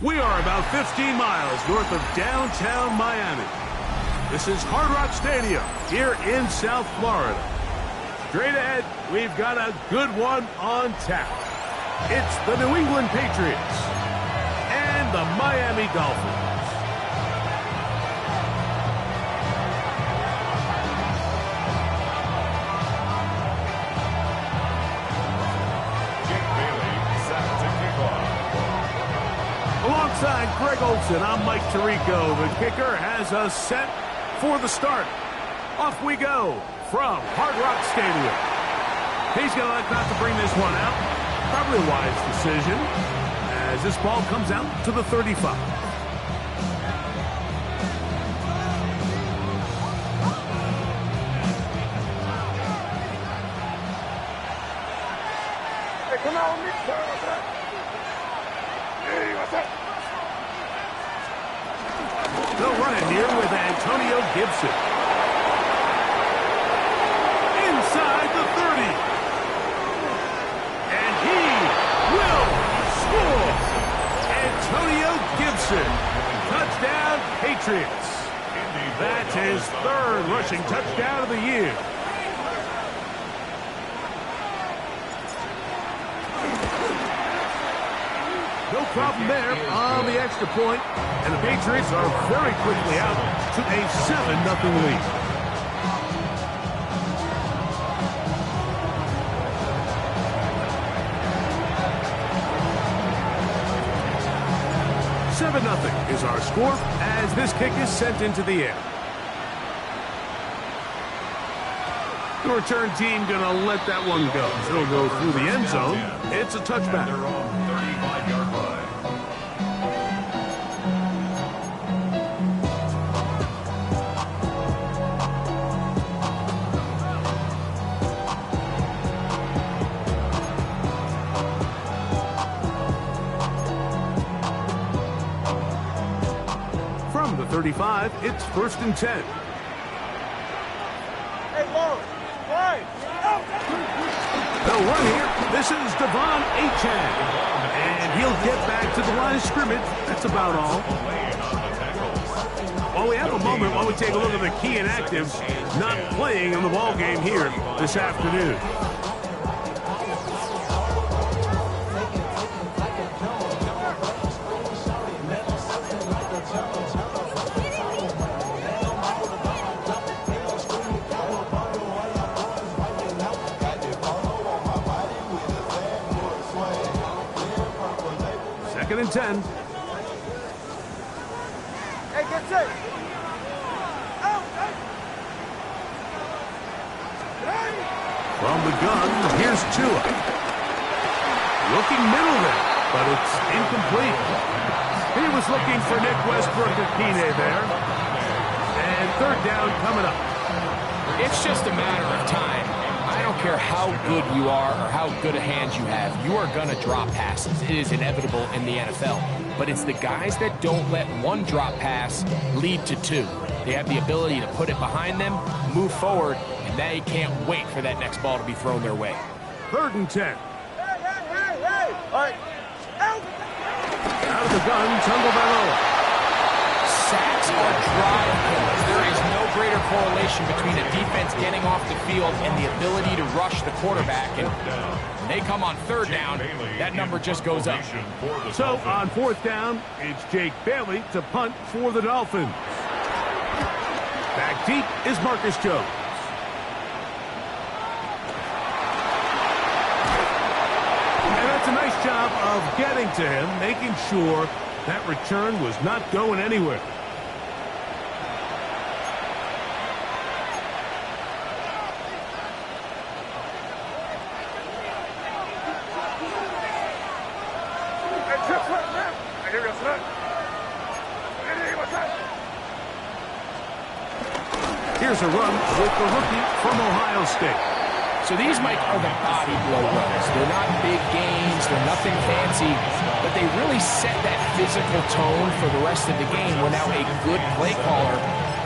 We are about 15 miles north of downtown Miami. This is Hard Rock Stadium here in South Florida. Straight ahead, we've got a good one on tap. It's the New England Patriots and the Miami Dolphins. Alongside Greg Olson, I'm Mike Tirico. The kicker has us set for the start. Off we go from Hard Rock Stadium. He's going to like not to bring this one out. Probably a wise decision as this ball comes out to the 35. Hey, come on, Nick. They'll run it here with Antonio Gibson. Inside the 30. And he will score. Antonio Gibson. Touchdown, Patriots. That's his third rushing touchdown of the year. No problem there on the extra point, and the Patriots are very quickly out to a 7-0 lead. $7-0 is our score as this kick is sent into the air. The return team gonna let that one go. It'll go through the end zone. It's a touchback. From the 35, it's 1st and 10. Hey, Lord. Right. They'll run here. This is Devon Achane. And he'll get back to the line of scrimmage. That's about all. While we have a moment, while we take a look at the key inactives not playing in the ball game here this afternoon. Second and 10. Hey, get set. Out. From the gun, here's Tua. Looking middle there, but it's incomplete. He was looking for Nick Westbrook-Akine there. And third down coming up. It's just a matter of time. I don't care how good you are or how good a hand you have, you are going to drop passes. It is inevitable in the NFL. But it's the guys that don't let one drop pass lead to two. They have the ability to put it behind them, move forward, and they can't wait for that next ball to be thrown their way. 3rd and 10. Hey. All right. Out. Out of the gun, Tagovailoa. Sacks are drive killers. There is no greater correlation between a defense getting off the field and the ability to rush the quarterback. And when they come on 3rd down, that number just goes up. So on 4th down, it's Jake Bailey to punt for the Dolphins. Back deep is Marcus Jones. And that's a nice job of getting to him, making sure that return was not going anywhere. Here's a run with the rookie from Ohio State. So these, Mike, are the body blow runs. They're not big gains. They're nothing fancy. But they really set that physical tone for the rest of the game where now a good play caller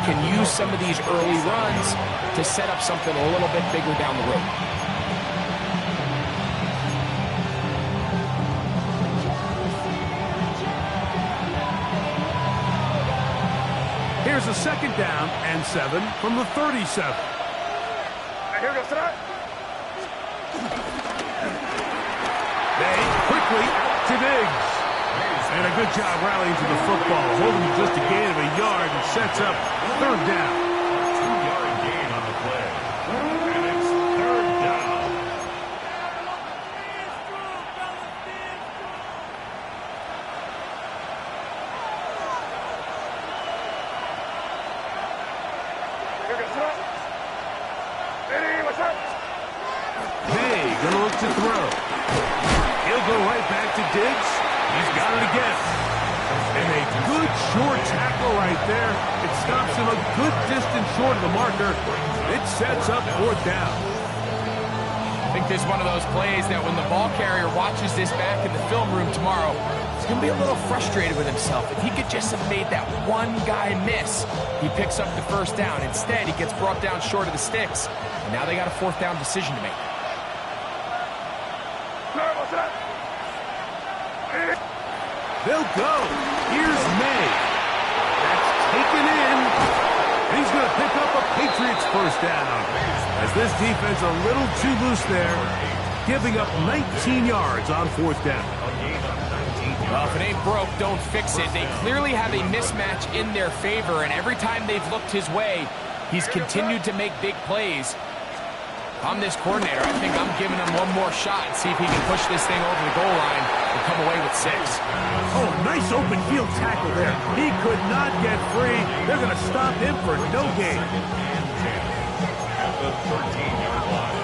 can use some of these early runs to set up something a little bit bigger down the road. is a 2nd down and 7 from the 37. Here goes that. They quickly out to Diggs. And a good job rallying to the football, holding just a gain of a yard and sets up 3rd down. 2-yard gain on the play. And it's 3rd down. Here goes that. Hey, what's up? Hey, gonna look to throw. He'll go right back to Diggs. He's got it again. And a good short tackle right there. It stops him a good distance short of the marker. It sets up 4th down. I think this is one of those plays that when the ball carrier watches this back in the film room tomorrow, he's going to be a little frustrated with himself. If he could just have made that one guy miss, he picks up the 1st down. Instead, he gets brought down short of the sticks. And now they got a 4th down decision to make. They'll go. Here's May. That's taken in. And he's going to pick up a Patriots 1st down. As this defense a little too loose there, giving up 19 yards on 4th down. Well, if it ain't broke, don't fix it. They clearly have a mismatch in their favor, and every time they've looked his way, he's continued to make big plays. If I'm this coordinator, I think I'm giving him one more shot and see if he can push this thing over the goal line and come away with 6. Oh, nice open field tackle there. He could not get free. They're going to stop him for no gain. At the 13-yard line.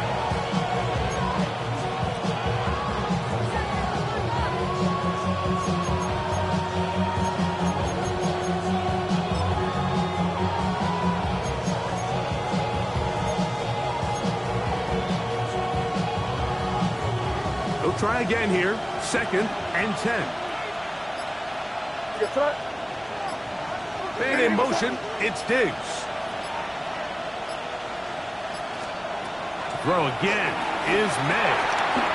They'll try again here. 2nd and 10. And in motion, it's Diggs. Throw again is May.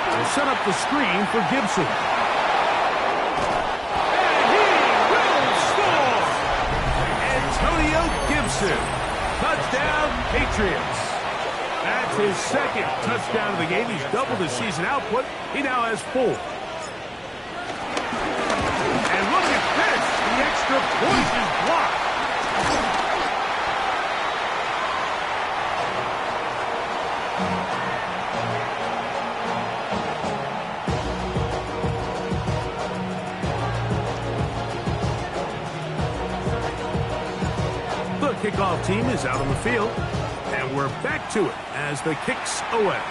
They'll set up the screen for Gibson. And he will score! Antonio Gibson. Touchdown, Patriots. That's his 2nd touchdown of the game. He's doubled his season output. He now has 4. And look at this. The extra point is blocked. The kickoff team is out on the field. And we're back to it as the kick's away.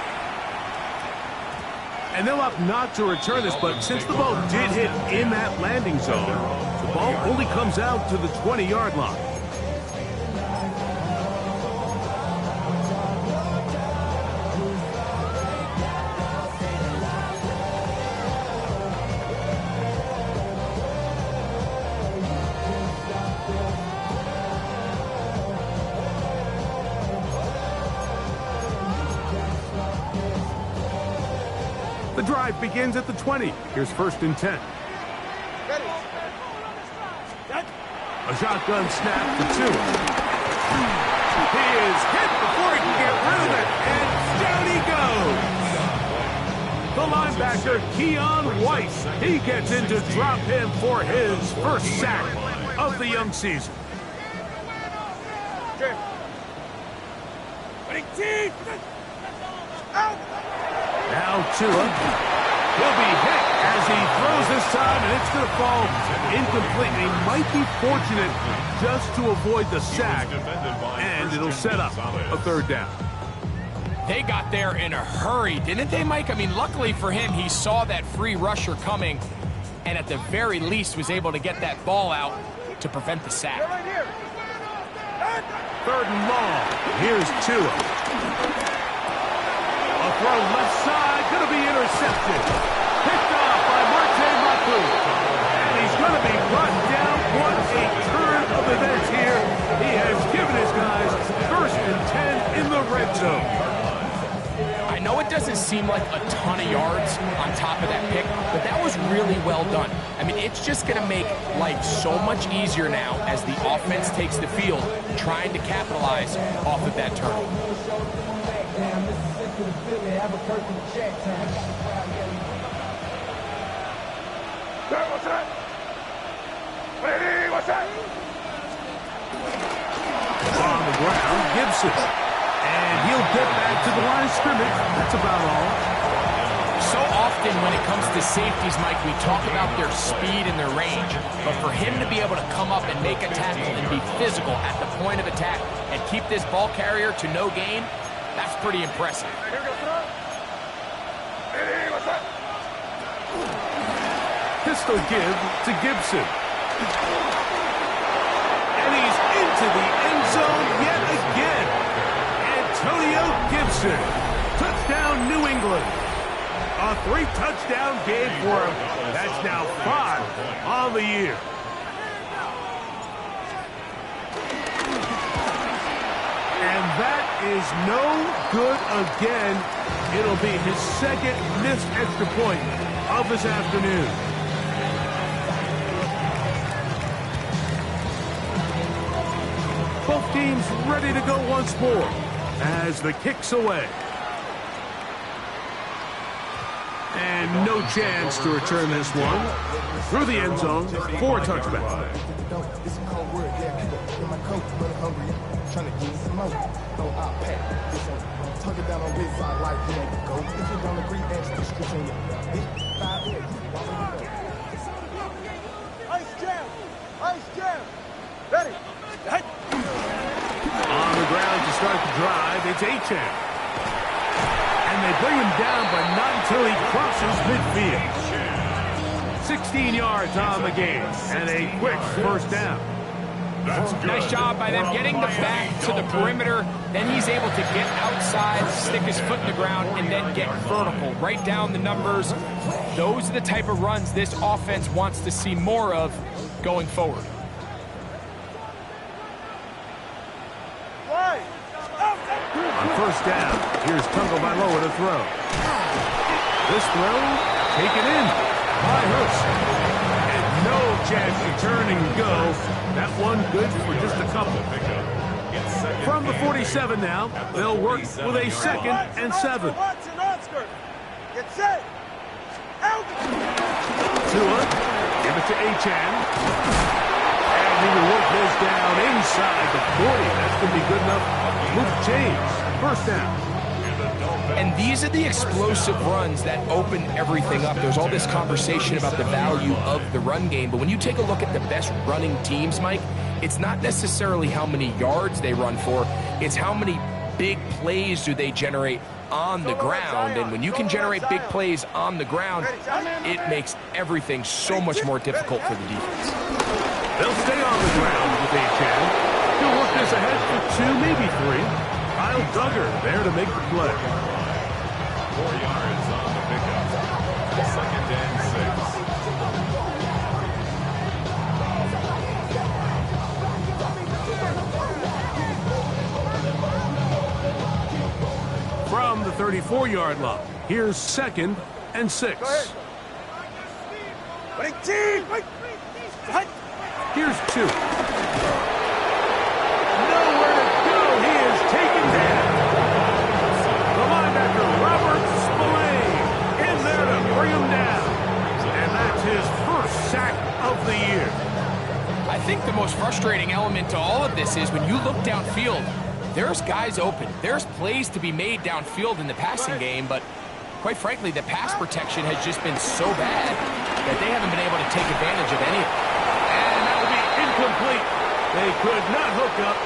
And they'll opt not to return this, but since the ball did hit in that landing zone, the ball only comes out to the 20-yard line. The drive begins at the 20. Here's 1st and 10. A shotgun snap for 2. He is hit before he can get rid of it, and down he goes. The linebacker, Keon White, he gets in to drop him for his 1st sack of the young season. Now Tua. He'll be hit as he throws this time, and it's going to fall incomplete. He might be fortunate just to avoid the sack, and it'll set up a 3rd down. They got there in a hurry, didn't they, Mike? I mean, luckily for him, he saw that free rusher coming, and at the very least was able to get that ball out to prevent the sack. 3rd and long. Here's Tua. A throw left side, going to be intercepted. Picked off by Marte Mapu. And he's going to be brought down. What a turn of events here. He has given his guys 1st and 10 in the red zone. I know it doesn't seem like a ton of yards on top of that pick, but that was really well done. I mean, it's just going to make life so much easier now as the offense takes the field, trying to capitalize off of that turnover. What's that? Ready, what's that? On the ground, Gibson. And he'll get back to the line of scrimmage. That's about all. So often when it comes to safeties, Mike, we talk about their speed and their range. But for him to be able to come up and make a tackle and be physical at the point of attack and keep this ball carrier to no gain, that's pretty impressive. Here goes throw. Ready, what's that? Pistol give to Gibson. And he's into the end zone yet again. Antonio Gibson. Touchdown, New England. A 3-touchdown game for him. That's now 5 on the year. And that is no good again. It'll be his second missed extra point of this afternoon. Both teams ready to go once more as the kick's away. And no chance to return this one through the end zone for a touchback. Ready. On the ground to start the drive, it's Achane. And they bring him down, but not until he crosses midfield. 16 yards on the game, and a quick first down. Nice job by them getting the back to the perimeter. Then he's able to get outside, stick his foot in the ground, and then get vertical. Right down the numbers. Those are the type of runs this offense wants to see more of going forward. On first down, here's Tagovailoa to throw. This throw, taken in by Hurst. And no chance to turn and go. That one good for just a couple. From the 47 now, they'll work with a 2nd and 7. Get set. Out. Tua, give it to Achane. And he will work this down inside the 40. That's going to be good enough. Move change. First down. And these are the explosive runs that open everything up. There's all this conversation about the value of the run game, but when you take a look at the best running teams, Mike, it's not necessarily how many yards they run for, it's how many big plays do they generate on the ground. And when you can generate big plays on the ground, it makes everything so much more difficult for the defense. They'll stay on the ground with Achane. He'll work this ahead for 2, maybe 3. Kyle Duggar there to make the play. 4 yards on the pickup. 2nd and 6. From the 34-yard line, here's 2nd and 6. Here's 2. The year. I think the most frustrating element to all of this is when you look downfield, there's guys open. There's plays to be made downfield in the passing game, but quite frankly, the pass protection has just been so bad that they haven't been able to take advantage of any of it. And that will be incomplete. They could not hook up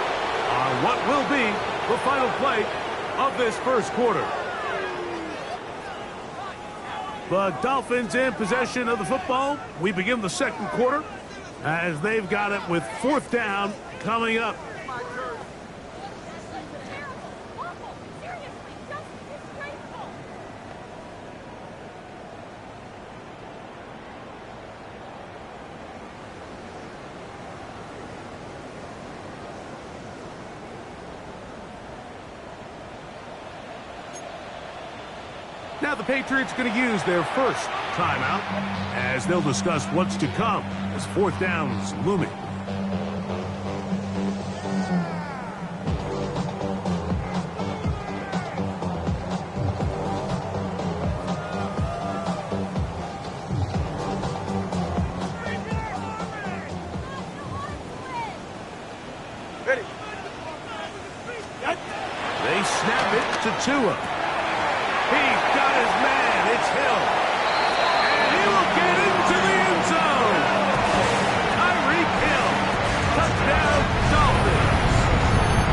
on what will be the final play of this first quarter. The Dolphins in possession of the football. We begin the second quarter as they've got it with 4th down coming up. Now the Patriots going to use their first timeout as they'll discuss what's to come as fourth down is looming. Ready. They snap it to Tua. He's got his man. It's Hill. And he will get into the end zone. Tyreek Hill. Touchdown, Dolphins.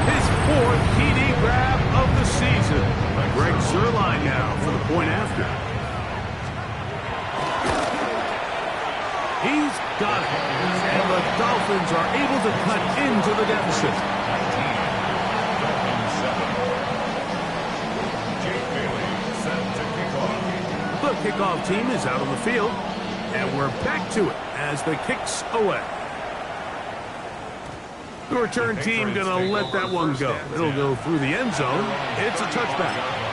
His fourth TD grab of the season. Greg Zuerlein now for the point after. He's got it. And the Dolphins are able to cut into the deficit. The kickoff team is out on the field, and we're back to it as the kick's away. The return team going to let that one go. It'll go through the end zone. It's a touchback.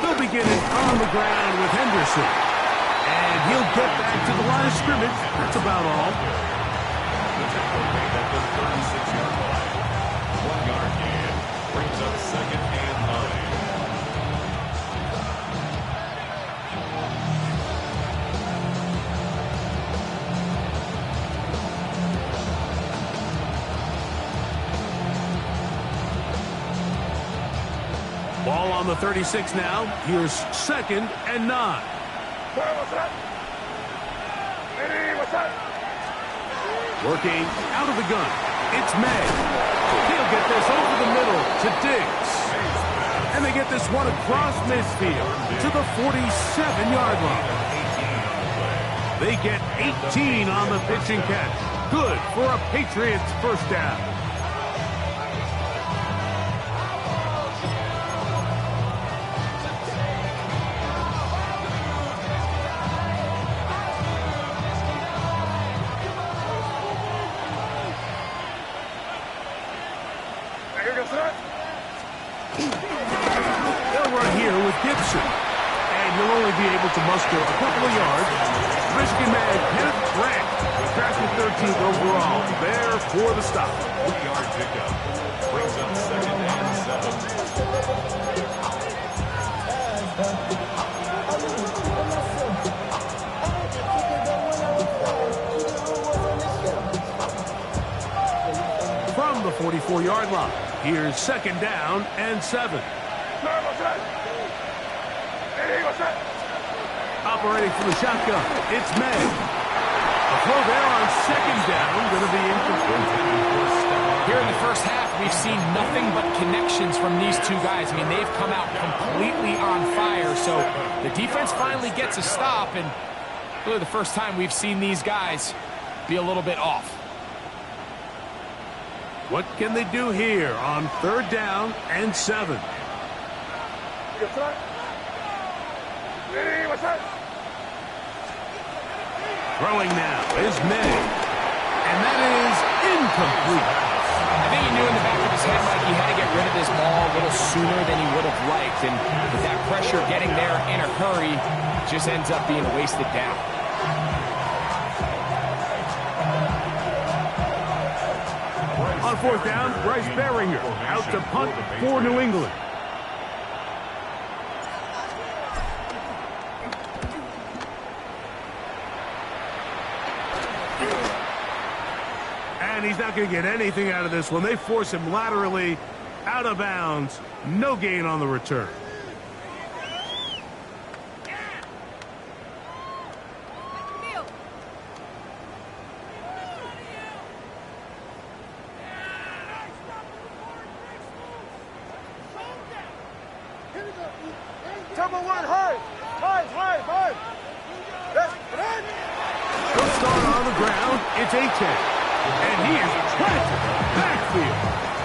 They'll begin it on the ground with Henderson. And he'll get back to the line of scrimmage. That's about all. The tackle made at the 36-yard line. 1 yard gain brings up 2nd and 9. Ball on the 36 now. Here's 2nd and 9. Working out of the gun. It's May. He'll get this over the middle to Diggs. And they get this one across midfield to the 47-yard line. They get 18 on the pitching catch. Good for a Patriots first down. They'll run here with Gibson. And he'll only be able to muster a couple of yards. Michigan man Kenneth Grant, drafted 13th overall, there for the stop. 3-yard pickup brings up 2nd and 7. From the 44-yard line, here's 2nd down and 7. Operating from the shotgun, it's May. A throw there on 2nd down, going to be incomplete. Here in the first half, we've seen nothing but connections from these two guys. I mean, they've come out completely on fire, so the defense finally gets a stop, and really the first time we've seen these guys be a little bit off. What can they do here on 3rd down and 7? Throwing now is May. And that is incomplete. I think he knew in the back of his head, Mike, he had to get rid of this ball a little sooner than he would have liked. And with that pressure getting there in a hurry, just ends up being wasted down. On 4th down, Bryce Baringer out to punt for New England. And he's not going to get anything out of this one. They force him laterally out of bounds. No gain on the return. Number 1, high. He'll start on the ground. It's Achane. And he is planted backfield.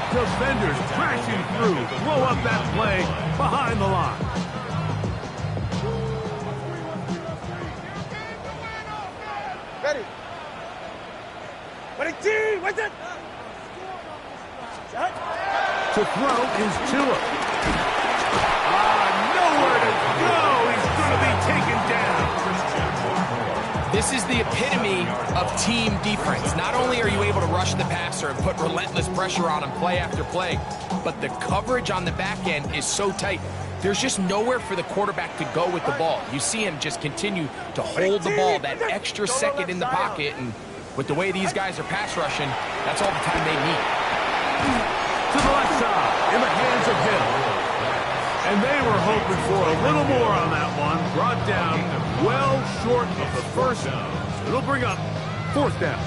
Defenders crashing through. Blow up that play behind the line. Ready. Ready, team, what's it? To throw is Tua. Nowhere to go. He's going to be taken down. This is the epitome of team defense. Not only are you able to rush the passer and put relentless pressure on him play after play, but the coverage on the back end is so tight. There's just nowhere for the quarterback to go with the ball. You see him just continue to hold the ball that extra second in the pocket, and with the way these guys are pass rushing, that's all the time they need. To the left side, in the hands of Hill. And they were hoping for a little more on that one. Brought down well short of the first. It'll bring up fourth down.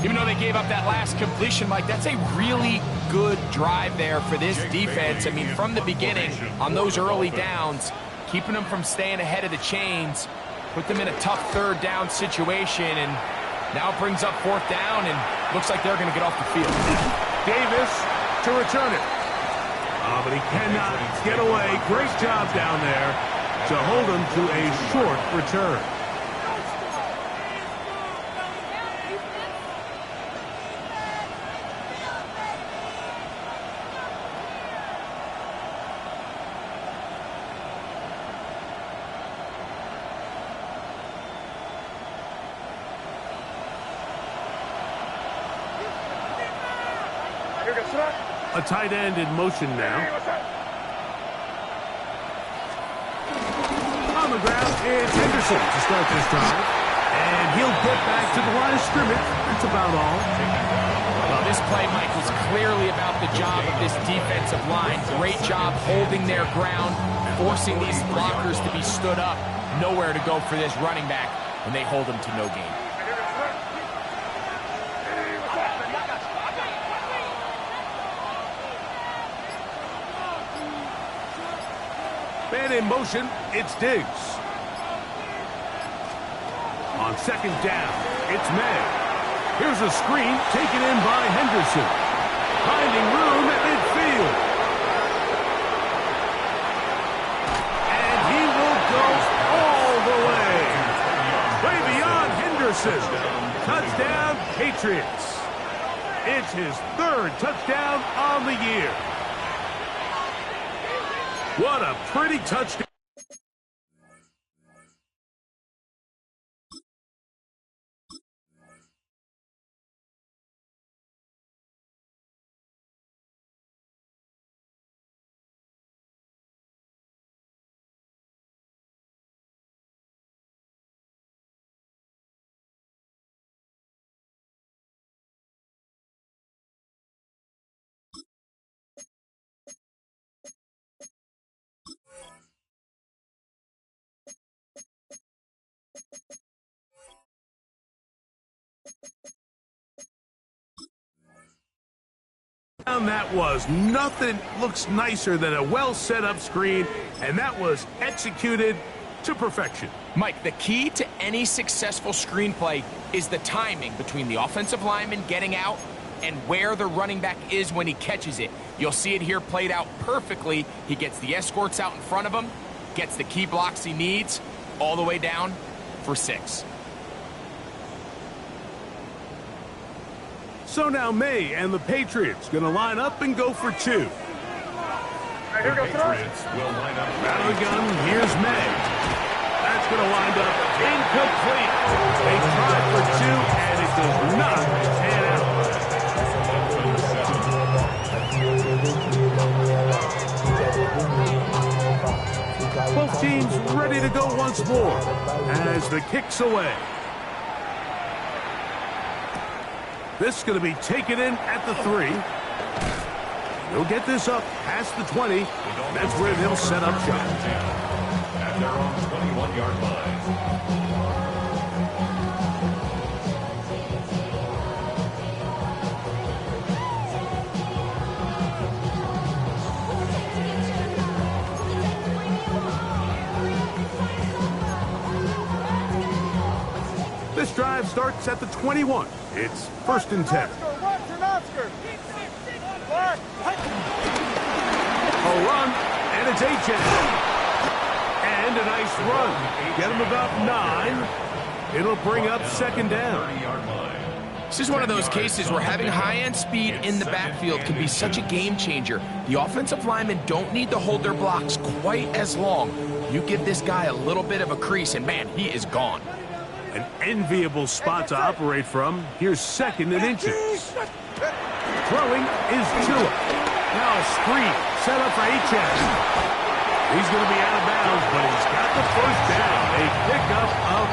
Even though they gave up that last completion, Mike, that's a really good drive there for this defense. I mean, from the beginning, on those early downs, keeping them from staying ahead of the chains, put them in a tough third down situation, and now it brings up fourth down, and looks like they're going to get off the field. Davis to return it. But he cannot get away. Great job down there to hold him to a short return. A tight end in motion now. On the ground is Henderson to start this drive. And he'll get back to the line of scrimmage. That's about all. Well, this play, Mike, was clearly about the job of this defensive line. Great job holding their ground, forcing these blockers to be stood up. Nowhere to go for this running back, and they hold him to no gain. Man in motion, it's Diggs. On second down, it's May. Here's a screen taken in by Henderson. Finding room at midfield. And he will go all the way. Way beyond Henderson. Touchdown, Patriots. It's his third touchdown on the year. What a pretty touchdown. That was nothing looks nicer than a well set up screen, and that was executed to perfection. Mike, the key to any successful screenplay is the timing between the offensive lineman getting out and where the running back is when he catches it. You'll see it here played out perfectly. He gets the escorts out in front of him, gets the key blocks he needs, all the way down for 6. So now May and the Patriots going to line up and go for 2. Here goes Patriots will line up. Out of the gun, here's May. That's going to wind up incomplete. They tried for 2, and it does not pan out. Both teams ready to go once more as the kick's away. This is going to be taken in at the 3. He'll get this up past the 20. That's where they'll set up shop. At their own 21-yard line. This This drive starts at the 21. It's 1st and 10. A run, and it's H.N. And a nice run. Get him about 9. It'll bring up 2nd down. This is one of those cases where having high-end speed in the backfield can be such a game changer. The offensive linemen don't need to hold their blocks quite as long. You give this guy a little bit of a crease, and man, he is gone. An enviable spot to operate from. Here's 2nd and inches. Throwing is Tua. Now a screen set up for H.N. He's going to be out of bounds, but he's got the 1st down. A pickup of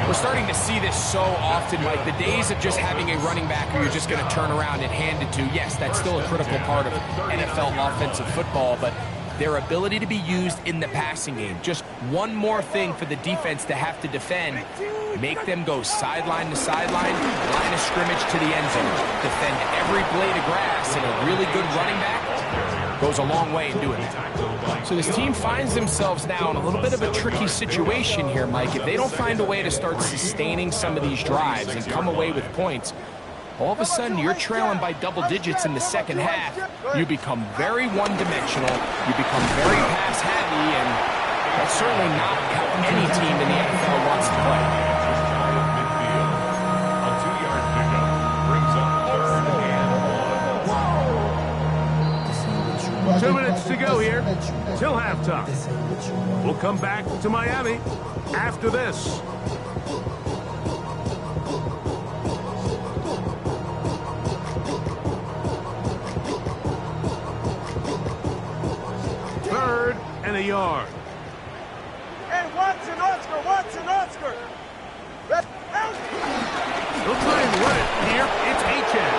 8. We're starting to see this so often, Mike. The days of just having a running back who you're just going to turn around and hand it to, yes, that's still a critical part of NFL offensive football, but their ability to be used in the passing game. Just one more thing for the defense to have to defend. Make them go sideline to sideline, line of scrimmage to the end zone. Defend every blade of grass, and a really good running back goes a long way in doing it. So this team finds themselves now in a little bit of a tricky situation here, Mike. If they don't find a way to start sustaining some of these drives and come away with points, all of a sudden you're trailing by double digits in the 2nd half. You become very one-dimensional. You become very pass-heavy, and that's certainly not how any team in the NFL wants to play. A 2-yard pickup brings up 3rd and 1. 2 minutes to go here till halftime. We'll come back to Miami after this. Third and a yard. And Watson, Oscar. He'll try and run it here. It's H.N.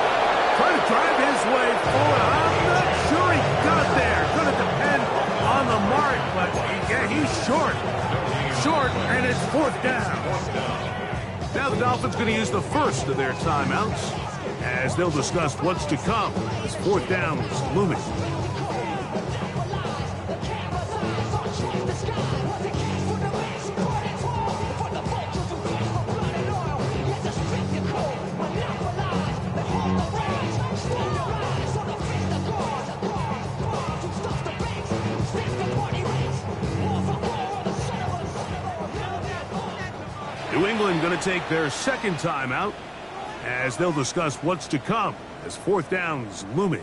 Trying to drive his way forward. I'm not sure he got there. Going to depend on the mark, but yeah, he's short. Short, and it's 4th down. Now the Dolphins going to use the first of their timeouts as they'll discuss what's to come as 4th down is looming. New England going to take their 2nd timeout as they'll discuss what's to come as 4th down is looming.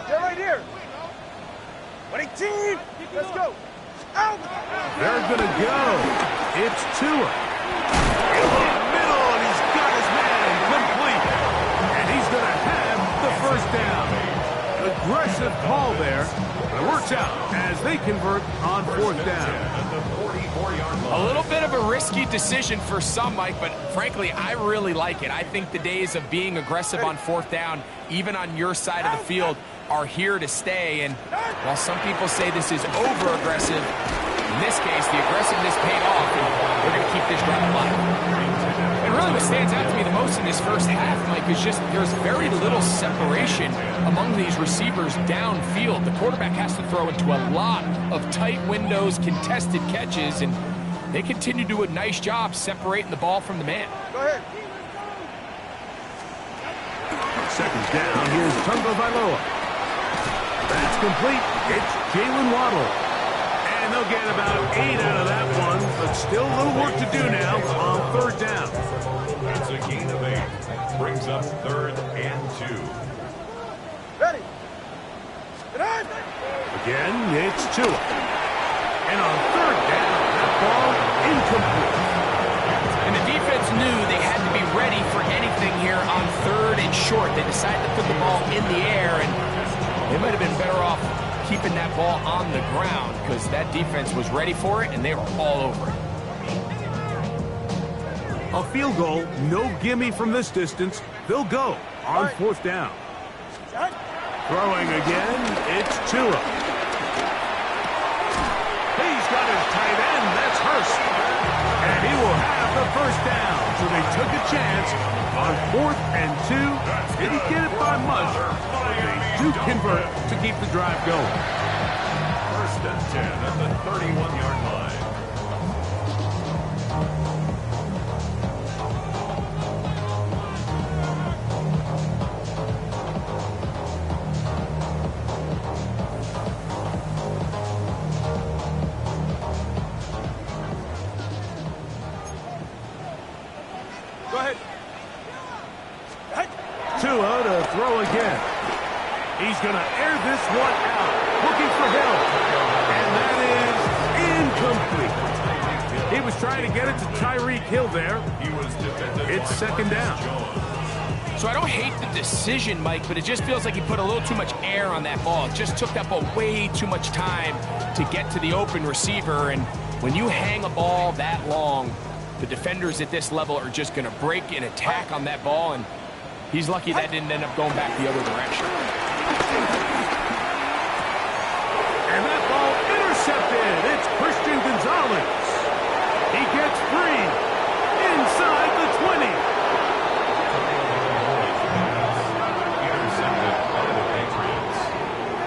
They're right here. 22. Let's go. Out. They're going to go. It's Tua. In the middle, and he's got his man complete. And he's going to have the 1st down. Aggressive call there. But it works out as they convert on 4th down. A little bit of a risky decision for some, Mike, but frankly, I really like it. I think the days of being aggressive on 4th down, even on your side of the field, are here to stay. And while some people say this is over-aggressive, in this case, the aggressiveness paid off, and they're going to keep this drive alive. And really what stands out to me the most in this 1st half, Mike, is just there's very little separation among these receivers downfield. The quarterback has to throw into a lot of tight windows, contested catches, and they continue to do a nice job separating the ball from the man. Go ahead. 2nd down. Here's Tungo Vailoa. That's complete. It's Jalen Waddle. And they'll get about 8 out of that one, but still a little work to do now on 3rd down. That's a gain of 8. Brings up 3rd and 2. Ready. Again, it's Tua. And on 3rd down, that ball incomplete. And the defense knew they had to be ready for anything here on 3rd and short. They decided to put the ball in the air, and they might have been better off keeping that ball on the ground because that defense was ready for it, and they were all over it. A field goal, no gimme from this distance. They'll go on 4th down. Throwing again, it's Tua. He's got his tight end. That's Hurts. first. And he will have the first down. So they took a chance on 4th and 2. Didn't get it by much, but they do convert to keep the drive going. First and 10 at the 31-yard line. Go ahead. Tua to throw again. He's going to air this one out, looking for Hill. And that is incomplete. He was trying to get it to Tyreek Hill there. It's second down. So I don't hate the decision, Mike, but it just feels like he put a little too much air on that ball. It just took up way too much time to get to the open receiver. And when you hang a ball that long, the defenders at this level are just going to break and attack on that ball, and he's lucky that didn't end up going back the other direction. And that ball intercepted. It's Christian Gonzalez. He gets free inside the 20. Intercepted by the Patriots.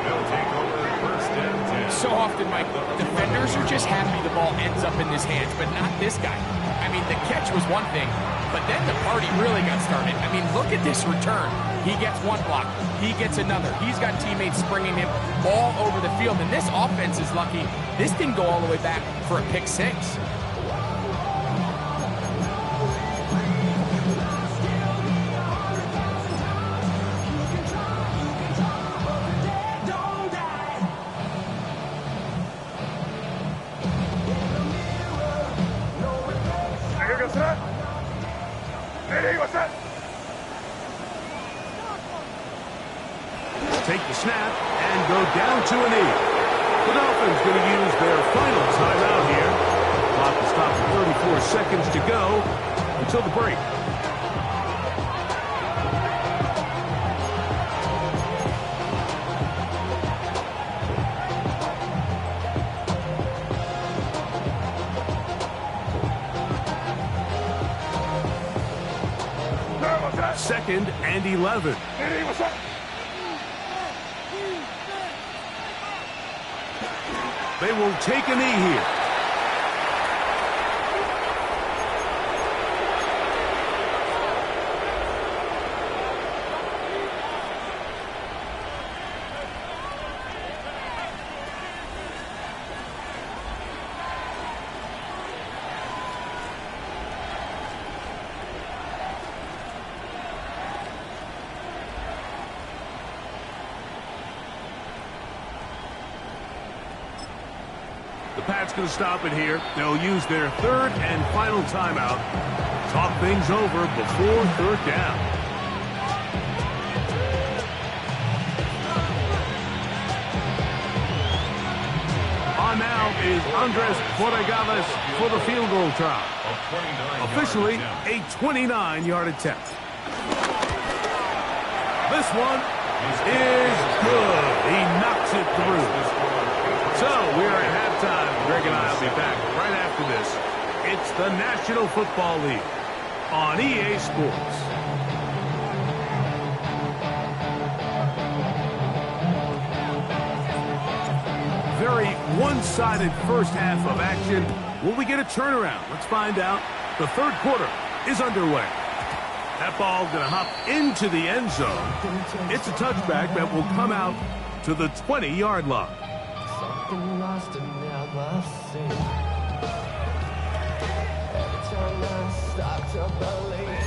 They'll take over first and 10. So often, Mike, defenders are just happy the ball ends up in his hands, but not this guy. I mean, the catch was one thing, but then the party really got started. I mean, look at this return. He gets one block. He gets another. He's got teammates springing him all over the field, and this offense is lucky. This didn't go all the way back for a pick six. Take the snap and go down to a knee. The Dolphins going to use their final timeout here. Clock will stop at 34 seconds to go until the break. Second and 11. They will take a knee here. The Pats going to stop it here. They'll use their third and final timeout. Talk things over before third down. On now is Andres Borregales for the field goal try. Officially a 29-yard attempt. This one is good. He knocks it through. So we are at halftime. Greg and I will be back right after this. It's the National Football League on EA Sports. Very one-sided first half of action. Will we get a turnaround? Let's find out. The third quarter is underway. That ball going to hop into the end zone. It's a touchback that will come out to the 20-yard line. Something lost and never seen. Every time I start to believe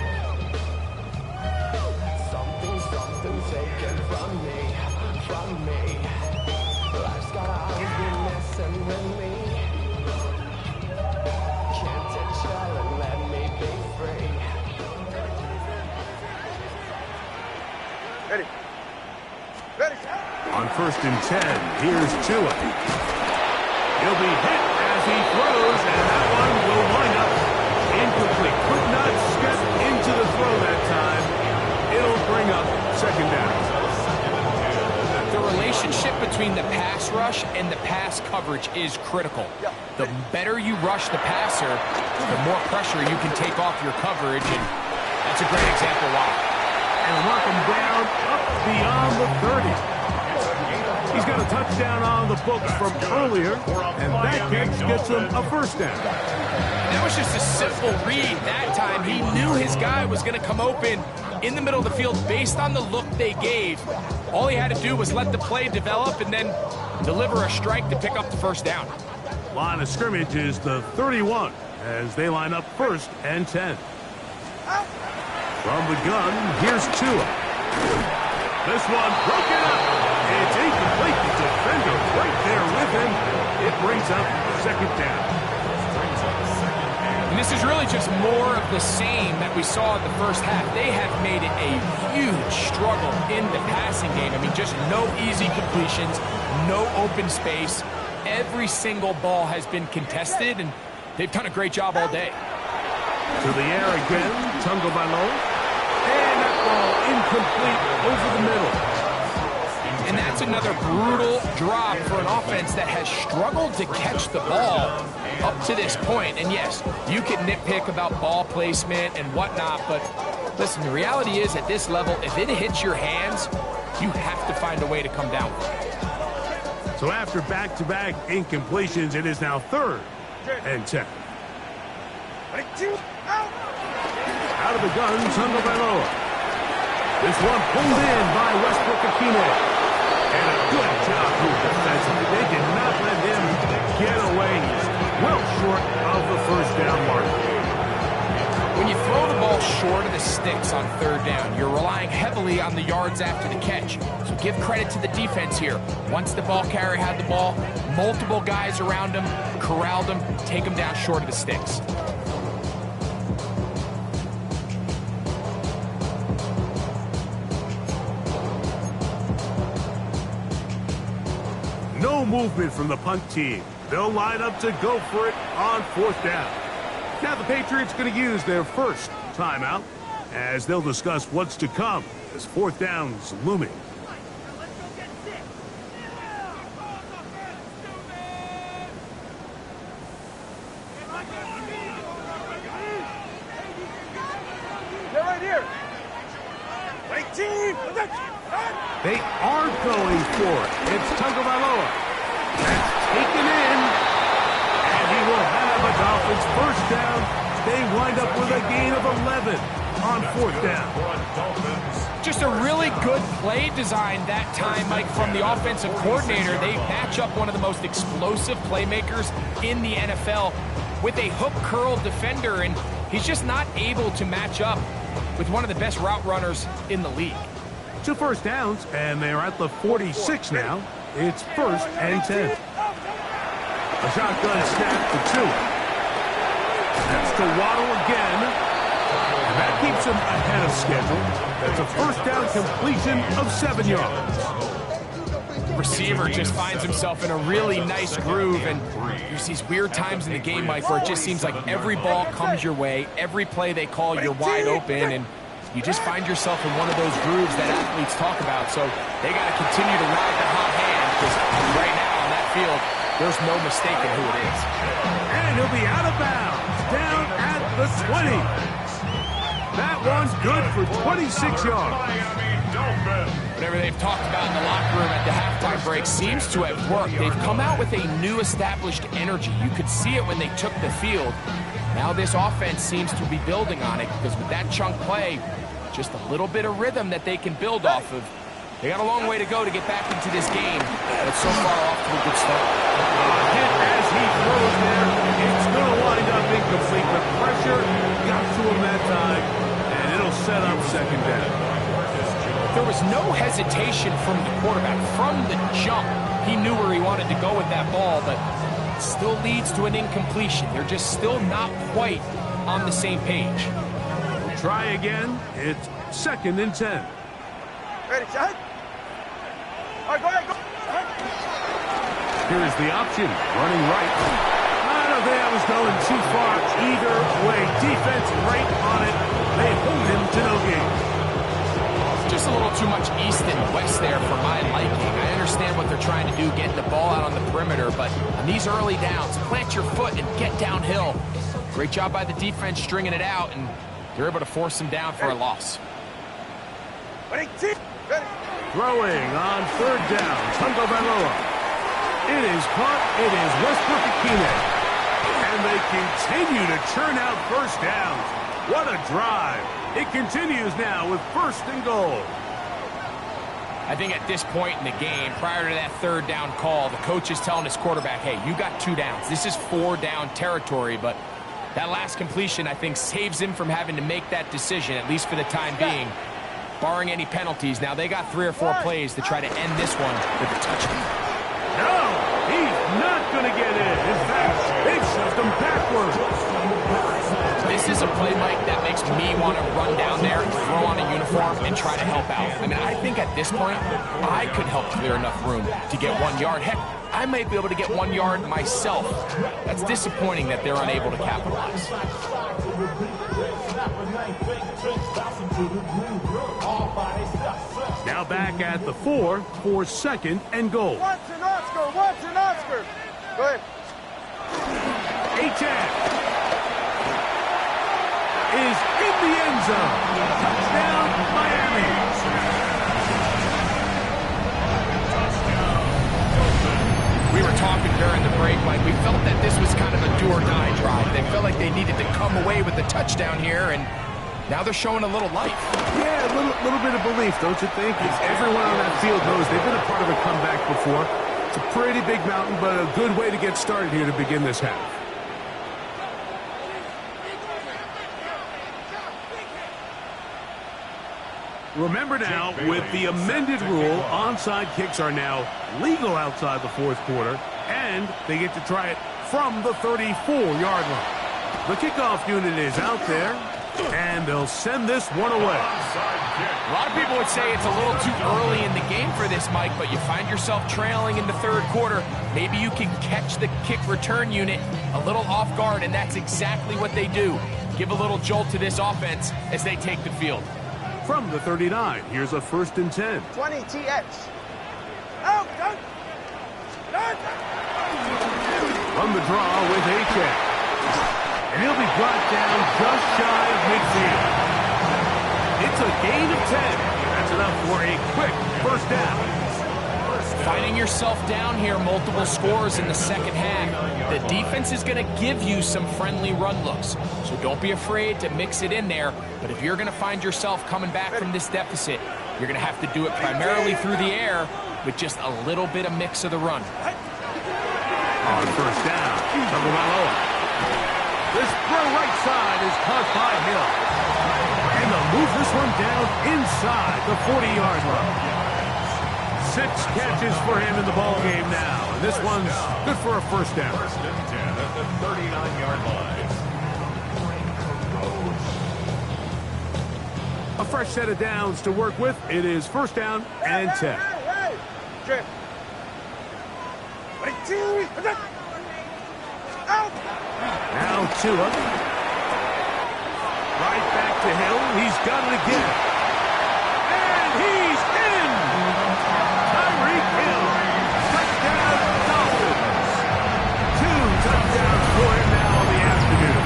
something taken from me. Life's gotta always be messing with me. Can't take child and let me be free. Ready. On first and 10, here's Tua. He'll be hit as he throws, and that one will wind up incomplete. Could not step into the throw that time. It'll bring up second down. The relationship between the pass rush and the pass coverage is critical. The better you rush the passer, the more pressure you can take off your coverage, and that's a great example why. And mark him down up beyond the 30. He's got a touchdown on the books from earlier, and that catch gets him a first down. That was just a simple read that time. He knew his guy was going to come open in the middle of the field based on the look they gave. All he had to do was let the play develop and then deliver a strike to pick up the first down. Line of scrimmage is the 31 as they line up 1st and 10. From the gun, here's Tua. This one broken up. It's incomplete. The defender right there with him. It brings up 2nd down. And this is really just more of the same that we saw in the first half. They have made it a huge struggle in the passing game. I mean, just no easy completions, no open space. Every single ball has been contested, and they've done a great job all day. To the air again, Tagovailoa. And that ball incomplete over the middle. And that's another brutal drop for an offense that has struggled to catch the ball up to this point. And yes, you can nitpick about ball placement and whatnot, but listen, the reality is at this level, if it hits your hands, you have to find a way to come down with it. So after back-to-back incompletions, it is now 3rd and 10. Out of the gun, Tagovailoa. This one pulled in by Westbrook-Ikhine. And a good job here defensively. They did not let him get away. He's well short of the first down mark. When you throw the ball short of the sticks on 3rd down, you're relying heavily on the yards after the catch. So give credit to the defense here. Once the ball carrier had the ball, multiple guys around him, corralled him, take him down short of the sticks. No movement from the punt team. They'll line up to go for it on 4th down. Now the Patriots going to use their first timeout as they'll discuss what's to come as 4th down's looming. They're right here. They are going for it. It's Tagovailoa. That's taken in. And he will have a Dolphins first down. They wind up with a gain of 11 on 4th down. Just a really good play design that time, Mike, from the offensive coordinator. They match up one of the most explosive playmakers in the NFL with a hook curl defender, and he's just not able to match up with one of the best route runners in the league. 2 first downs, and they're at the 46 now. It's 1st and 10. A shotgun snap to Tua. That's to Waddle again. And that keeps him ahead of schedule. That's a first down completion of 7 yards. Receiver just finds himself in a really nice groove, and there's these weird times in the game, Mike, where it just seems like every ball comes your way, every play they call, you're wide open, and you just find yourself in one of those grooves that athletes talk about. So they got to continue to ride the hot hand, because right now on that field, there's no mistaking who it is. And he'll be out of bounds, down at the 20. That one's good for 26 yards. Whatever they've talked about in the locker room at the halftime break seems to have worked. They've come out with a new established energy. You could see it when they took the field. Now this offense seems to be building on it, because with that chunk play, just a little bit of rhythm that they can build off of. They got a long way to go to get back into this game, but so far off to a good start. Hit as he throws there. It's going to wind up incomplete. The pressure got to him that time, and it'll set up 2nd down. There was no hesitation from the quarterback. From the jump, he knew where he wanted to go with that ball, but it still leads to an incompletion. They're just still not quite on the same page. We'll try again. It's 2nd and 10. Ready, shot? All right, go ahead, go. Here's the option, running right. I don't think I was going too far either way. Defense right on it. They hold him to no gain. Just a little too much east and west there for my liking. I understand what they're trying to do, getting the ball out on the perimeter, but on these early downs, plant your foot and get downhill. Great job by the defense stringing it out, and they're able to force them down for a loss. Throwing on third down, Tagovailoa. It is caught. It is Westbrook-Ikhine. And they continue to churn out first downs. What a drive. It continues now with 1st and goal. I think at this point in the game, prior to that third down call, the coach is telling his quarterback, hey, you got 2 downs. This is 4 down territory, but that last completion, I think, saves him from having to make that decision, at least for the time being, barring any penalties. Now, they got 3 or 4 plays to try to end this one with a touchdown. No, he's not going to get in. In fact, they've shoved him backwards. This is a play, Mike, that makes me want to run down there, throw on a uniform, and try to help out. I mean, I think at this point, I could help clear enough room to get 1 yard. Heck, I might be able to get 1 yard myself. That's disappointing that they're unable to capitalize. Now back at the 4 for 2nd and goal. Watch an Oscar. Go ahead. H.F. is in the end zone. Touchdown, Miami. We were talking during the break, Mike. We felt that this was kind of a do-or-die drive. They felt like they needed to come away with the touchdown here, and now they're showing a little life. Yeah, a little bit of belief, don't you think? Everyone on that field knows they've been a part of a comeback before. It's a pretty big mountain, but a good way to get started here to begin this half. Remember now, with the amended rule, onside kicks are now legal outside the 4th quarter, and they get to try it from the 34-yard line. The kickoff unit is out there, and they'll send this one away. A lot of people would say it's a little too early in the game for this, Mike, but you find yourself trailing in the 3rd quarter. Maybe you can catch the kick return unit a little off guard, and that's exactly what they do. Give a little jolt to this offense as they take the field. From the 39, here's a 1st and 10. 20 TX. Out. From the draw with H.F. And he'll be brought down just shy of midfield. It's a gain of 10. That's enough for a quick 1st down. Finding yourself down here, multiple scores in the 2nd half. The defense is going to give you some friendly run looks, so don't be afraid to mix it in there. But if you're going to find yourself coming back from this deficit, you're going to have to do it primarily through the air with just a little bit of mix of the run. On 1st down, Tagovailoa. This throw right side is caught by Hill. And they'll move this one down inside the 40-yard line. 6 catches for him in the ball game now. And this one's good for a 1st down. 1st and 10 at the 39-yard line. A fresh set of downs to work with. It is 1st down and 10. Hey. Now Tua. Right back to Hill. He's got it again. And he's in! Tyreek Hill. Touchdown, Dolphins. 2 touchdowns for him now on the afternoon.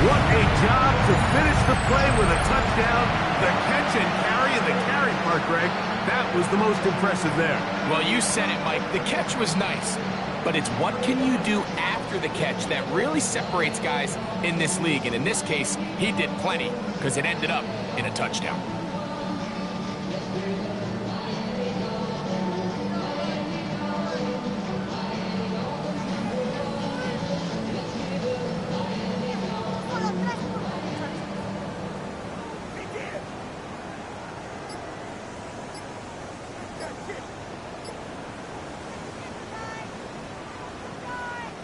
What a job to finish the play with a touchdown. The catch and carry, and the carry part, Greg, that was the most impressive there. Well, you said it, Mike. The catch was nice, but it's what can you do after the catch that really separates guys in this league. And in this case, he did plenty because it ended up in a touchdown.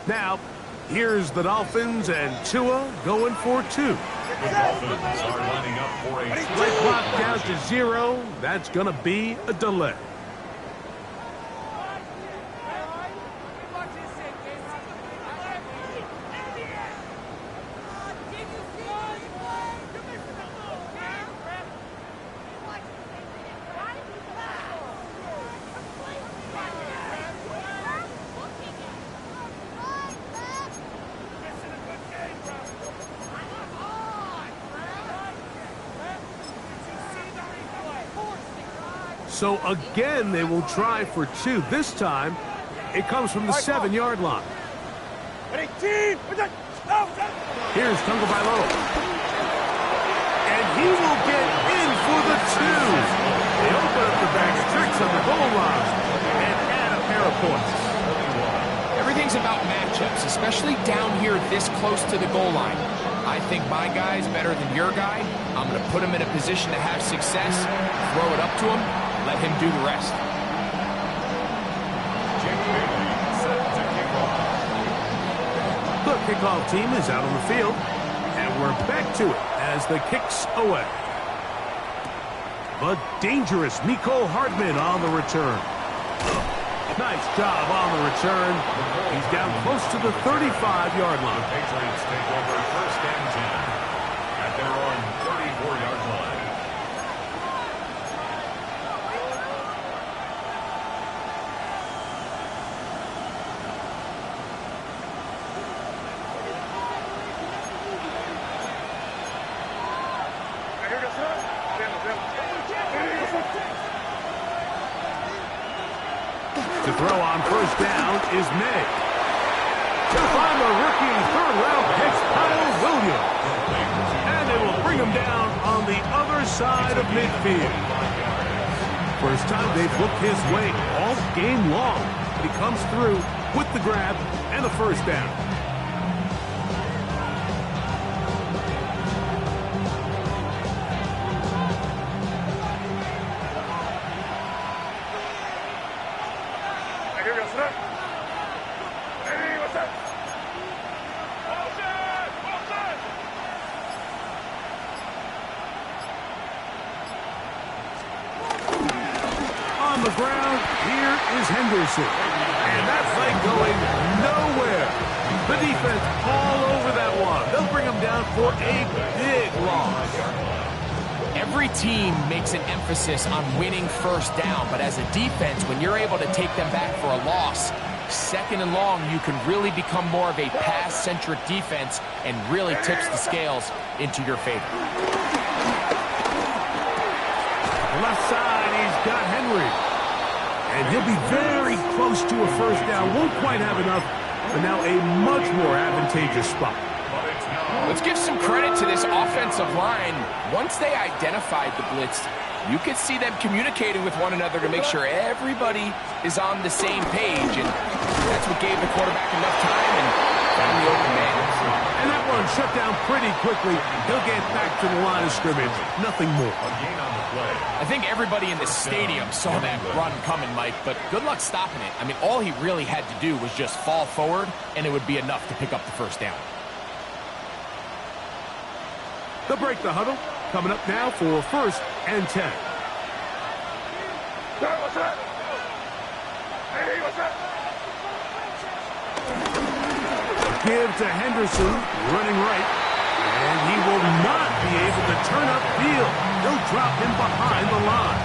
Now, here's the Dolphins and Tua going for 2. The Dolphins are lining up for a Play clock down to 0. That's going to be a delay. So again, they will try for 2. This time, it comes from the 7-yard line. Here's Tagovailoa. And he will get in for the 2. They open up the bag of tricks on the goal line and add a pair of points. Everything's about matchups, especially down here this close to the goal line. I think my guy's better than your guy. I'm going to put him in a position to have success, throw it up to him, let him do the rest. The kickoff team is out on the field, and we're back to it as the kick's away. The dangerous Mecole Hardman on the return. Nice job on the return. He's down close to the 35-yard line. The Patriots take over first and 10 at their own 34-yard line. To throw on first down is May. To find the rookie third-round pick, Kyle Williams. And they will bring him down on the other side of midfield. First time they've looked his way all game long. But he comes through with the grab and the first down. On the ground, here is Henderson. And that play going nowhere. The defense all over that one. They'll bring him down for a big loss. Every team makes an emphasis on winning first down, but as a defense, when you're able to take them back for a loss, second and long, you can really become more of a pass-centric defense and really tips the scales into your favor. Left side, he's got Henry. And he'll be very close to a first down. Won't quite have enough, but now a much more advantageous spot. Let's give some credit to this offensive line. Once they identified the blitz, you could see them communicating with one another to make sure everybody is on the same page. And that's what gave the quarterback enough time and found the open man. And that one shut down pretty quickly. He'll get back to the line of scrimmage. Nothing more. I think everybody in the stadium saw that run coming, Mike, but good luck stopping it. I mean, all he really had to do was just fall forward, and it would be enough to pick up the first down. They'll break the huddle. Coming up now for first and 10. Give to Henderson, running right. And he will not be able to turn upfield. They'll drop him behind the line.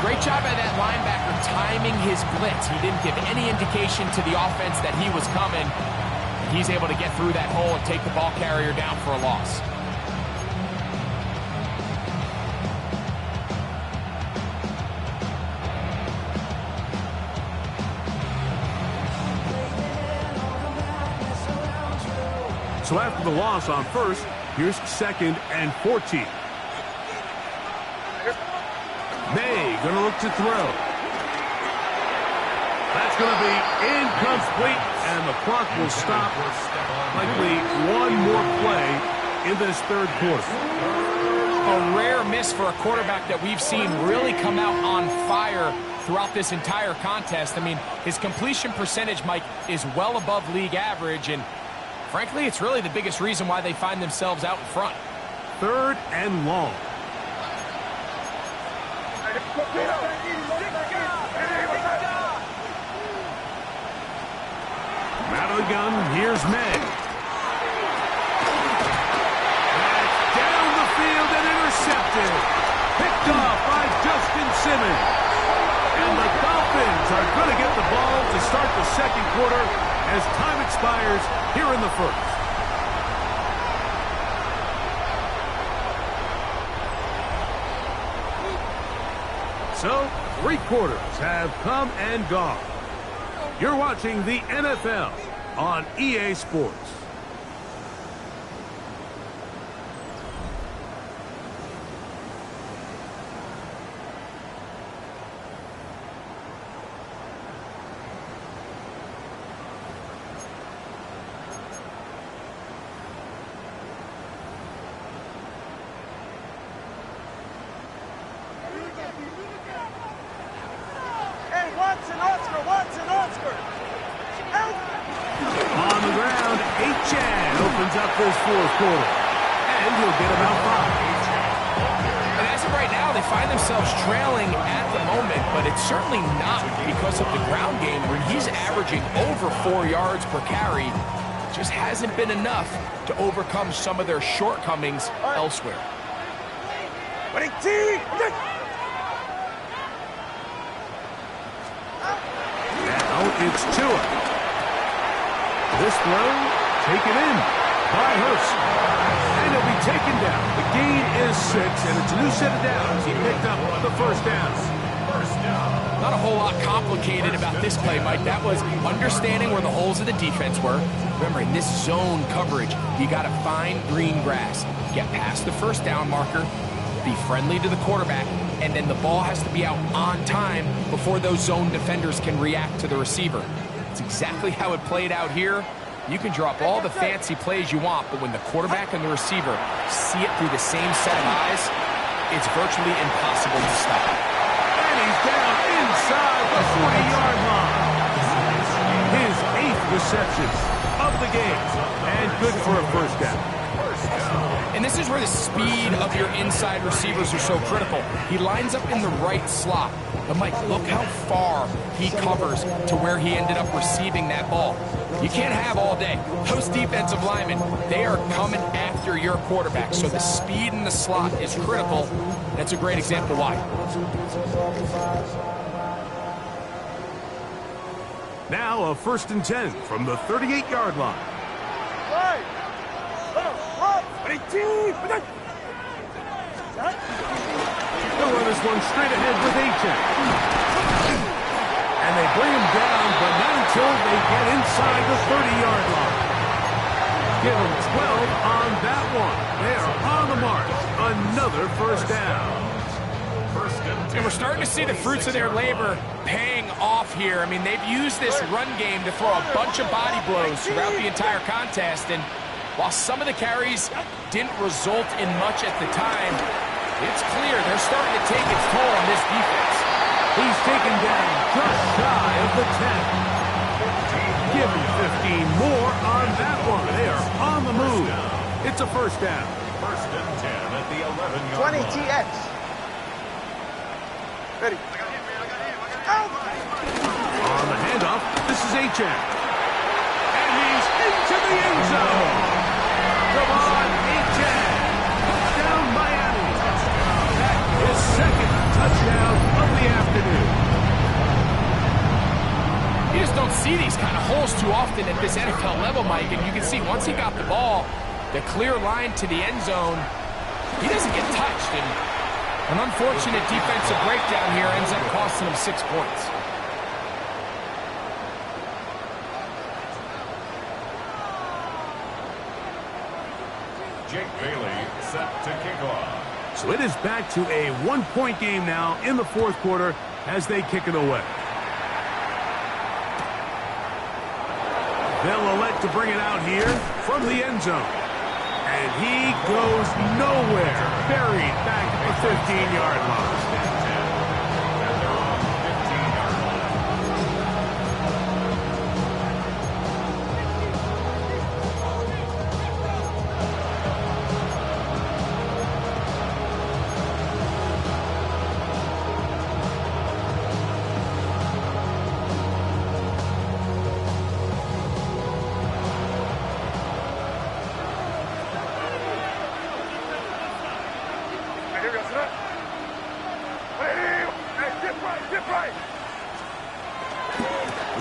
Great job by that linebacker timing his blitz. He didn't give any indication to the offense that he was coming. And he's able to get through that hole and take the ball carrier down for a loss. So after the loss on first, here's second and 14. May gonna look to throw. That's gonna be incomplete, and the clock will stop. Likely one more play in this third quarter. A rare miss for a quarterback that we've seen really come out on fire throughout this entire contest. I mean, his completion percentage, Mike, is well above league average, and frankly, it's really the biggest reason why they find themselves out in front. Third and long. Out of the gun, here's May. That's down the field and intercepted. Picked off by Justin Simmons. And the Dolphins are going to get the ball to start the second quarter as time expires here in the first. So, 3 quarters have come and gone. You're watching the NFL on EA Sports. On the ground, Chan opens up this 4th quarter. And he'll get about 5. And as of right now, they find themselves trailing at the moment, but it's certainly not because of the ground game where he's averaging over 4 yards per carry. It just hasn't been enough to overcome some of their shortcomings elsewhere. Now it's Tua. This throw taken in by Hurst. And he'll be taken down. The gain is 6, and it's a new set of downs. He picked up the 1st down. Not a whole lot complicated about this play, Mike. That was understanding where the holes of the defense were. Remember, in this zone coverage, you got to find green grass. Get past the 1st down marker, be friendly to the quarterback, and then the ball has to be out on time before those zone defenders can react to the receiver. It's exactly how it played out here. You can drop all the fancy plays you want, but when the quarterback and the receiver see it through the same set of eyes, it's virtually impossible to stop. And he's down inside the 40-yard line. His 8th reception of the game, and good for a 1st down. And this is where the speed of your inside receivers are so critical. He lines up in the right slot. But Mike, look how far he covers to where he ended up receiving that ball. You can't have all day. Those defensive linemen, they are coming after your quarterback. So the speed in the slot is critical. That's a great example why. Now a 1st and 10 from the 38-yard line. They'll run this one straight ahead with Chan. And they bring him down, but not until they get inside the 30-yard line. Give them 12 on that one. They are on the march. Another 1st down. And we're starting to see the fruits of their labor paying off here. I mean, they've used this run game to throw a bunch of body blows throughout the entire contest. And while some of the carries didn't result in much at the time, it's clear they're starting to take its toll on this defense. He's taken down just shy of the 10. Give him 15 more on that one. They are on the move. It's a 1st down. 1st and 10 at the 11-yard line. 20 TX. Ready. On the handoff, this is Chan. And he's into the end zone. Come on, Chan. Touchdown, Miami. That is 2nd touchdown of the afternoon. You just don't see these kind of holes too often at this NFL level, Mike. And you can see once he got the ball, the clear line to the end zone, he doesn't get touched. And an unfortunate defensive breakdown here ends up costing him 6 points. Jake Bailey set to kick off. So it is back to a 1-point game now in the 4th quarter as they kick it away. They'll elect to bring it out here from the end zone. And he goes nowhere, buried back at the 15-yard line.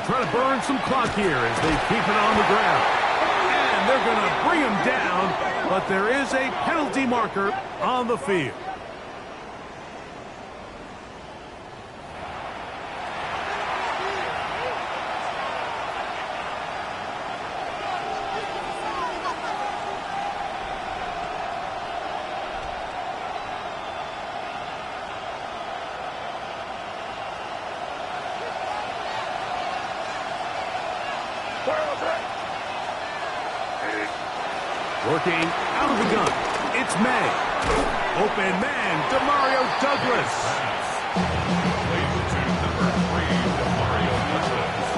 Trying to burn some clock here as they keep it on the ground. And they're going to bring him down, but there is a penalty marker on the field. Working out of the gun. It's May. Open man, Demario Douglas. Played to number 3, Demario Douglas.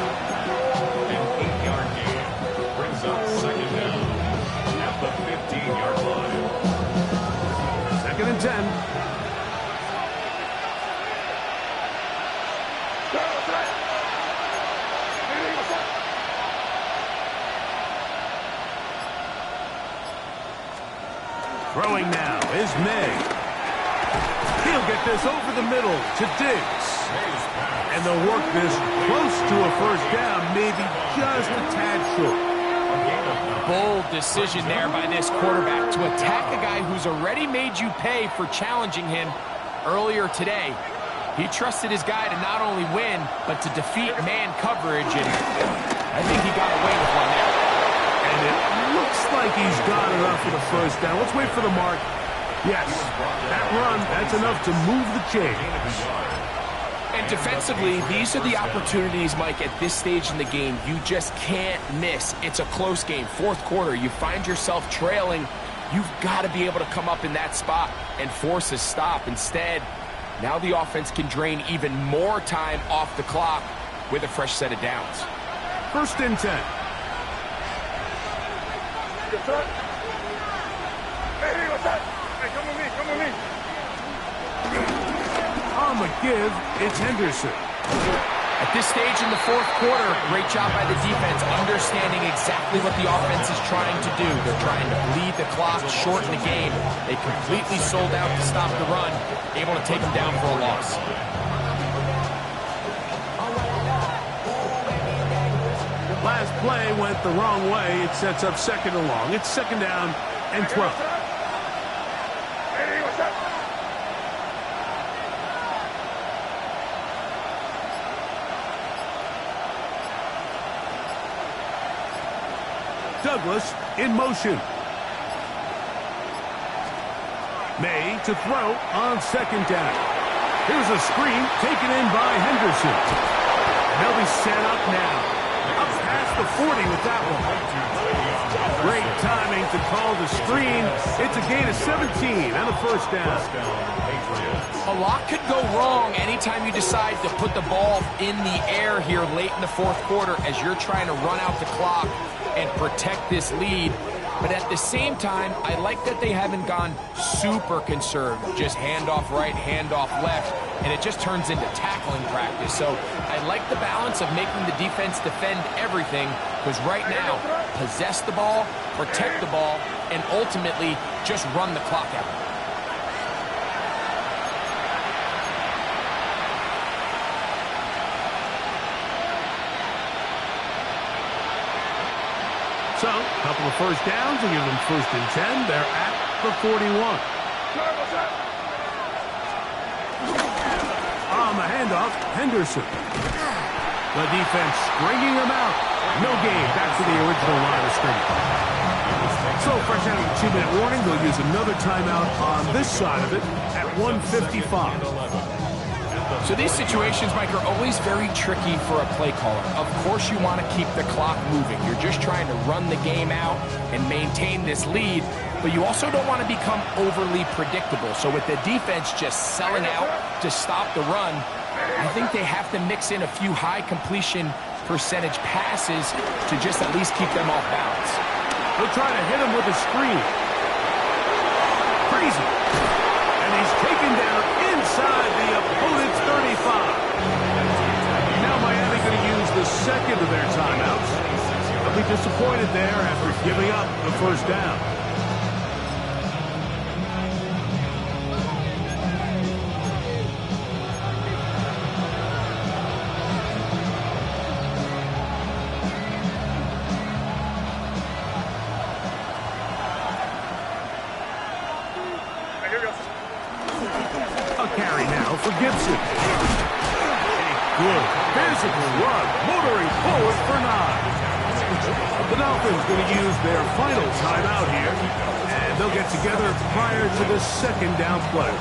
An 8-yard gain brings up second down at the 15-yard line. 2nd and 10. Throwing now is May. He'll get this over the middle to Diggs. And they'll work this close to a first down, maybe just a tad short. Bold decision there by this quarterback to attack a guy who's already made you pay for challenging him earlier today. He trusted his guy to not only win, but to defeat man coverage, and I think he got away with one there. And it looks like he's got enough for the first down. Let's wait for the mark. Yes, that run, that's enough to move the chains. And defensively, these are the opportunities, Mike, at this stage in the game you just can't miss. It's a close game. 4th quarter, you find yourself trailing. You've got to be able to come up in that spot and force a stop. Instead, now the offense can drain even more time off the clock with a fresh set of downs. 1st and 10. Good shot. Hey, what's that? Hey, come with me, come with me. On the give, it's Henderson. At this stage in the 4th quarter, great job by the defense, understanding exactly what the offense is trying to do. They're trying to bleed the clock, shorten the game. They completely sold out to stop the run, able to take them down for a loss. Last play went the wrong way. It sets up 2nd and long. It's 2nd down and 12. Hey, what's that? Douglas in motion. May to throw on 2nd down. Here's a screen taken in by Henderson. They'll be set up now. Up past the 40 with that one. Great timing to call the screen. It's a gain of 17 and a first down. A lot could go wrong anytime you decide to put the ball in the air here late in the 4th quarter as you're trying to run out the clock and protect this lead. But at the same time, I like that they haven't gone super conserved. Just handoff right, handoff left, and it just turns into tackling practice. So I like the balance of making the defense defend everything, because right now, possess the ball, protect the ball, and ultimately just run the clock out. So, a couple of first downs will give them 1st and 10. They're at the 41. On the handoff, Henderson. The defense stringing them out. No gain. Back to the original line of scrimmage. So, fresh out of the 2-minute warning, they'll use another timeout on this side of it at 1:55. So these situations, Mike, are always very tricky for a play caller. Of course you want to keep the clock moving. You're just trying to run the game out and maintain this lead, but you also don't want to become overly predictable. So with the defense just selling out to stop the run, I think they have to mix in a few high completion percentage passes to just at least keep them off balance. They'll try to hit him with a screen. Crazy. And he's taken down inside the opponent's 35. Now Miami going to use the 2nd of their timeouts. They'll be disappointed there after giving up the first down. For Gibson. A good physical run, motoring forward for 9. The Dolphins going to use their final timeout here, and they'll get together prior to the 2nd down play.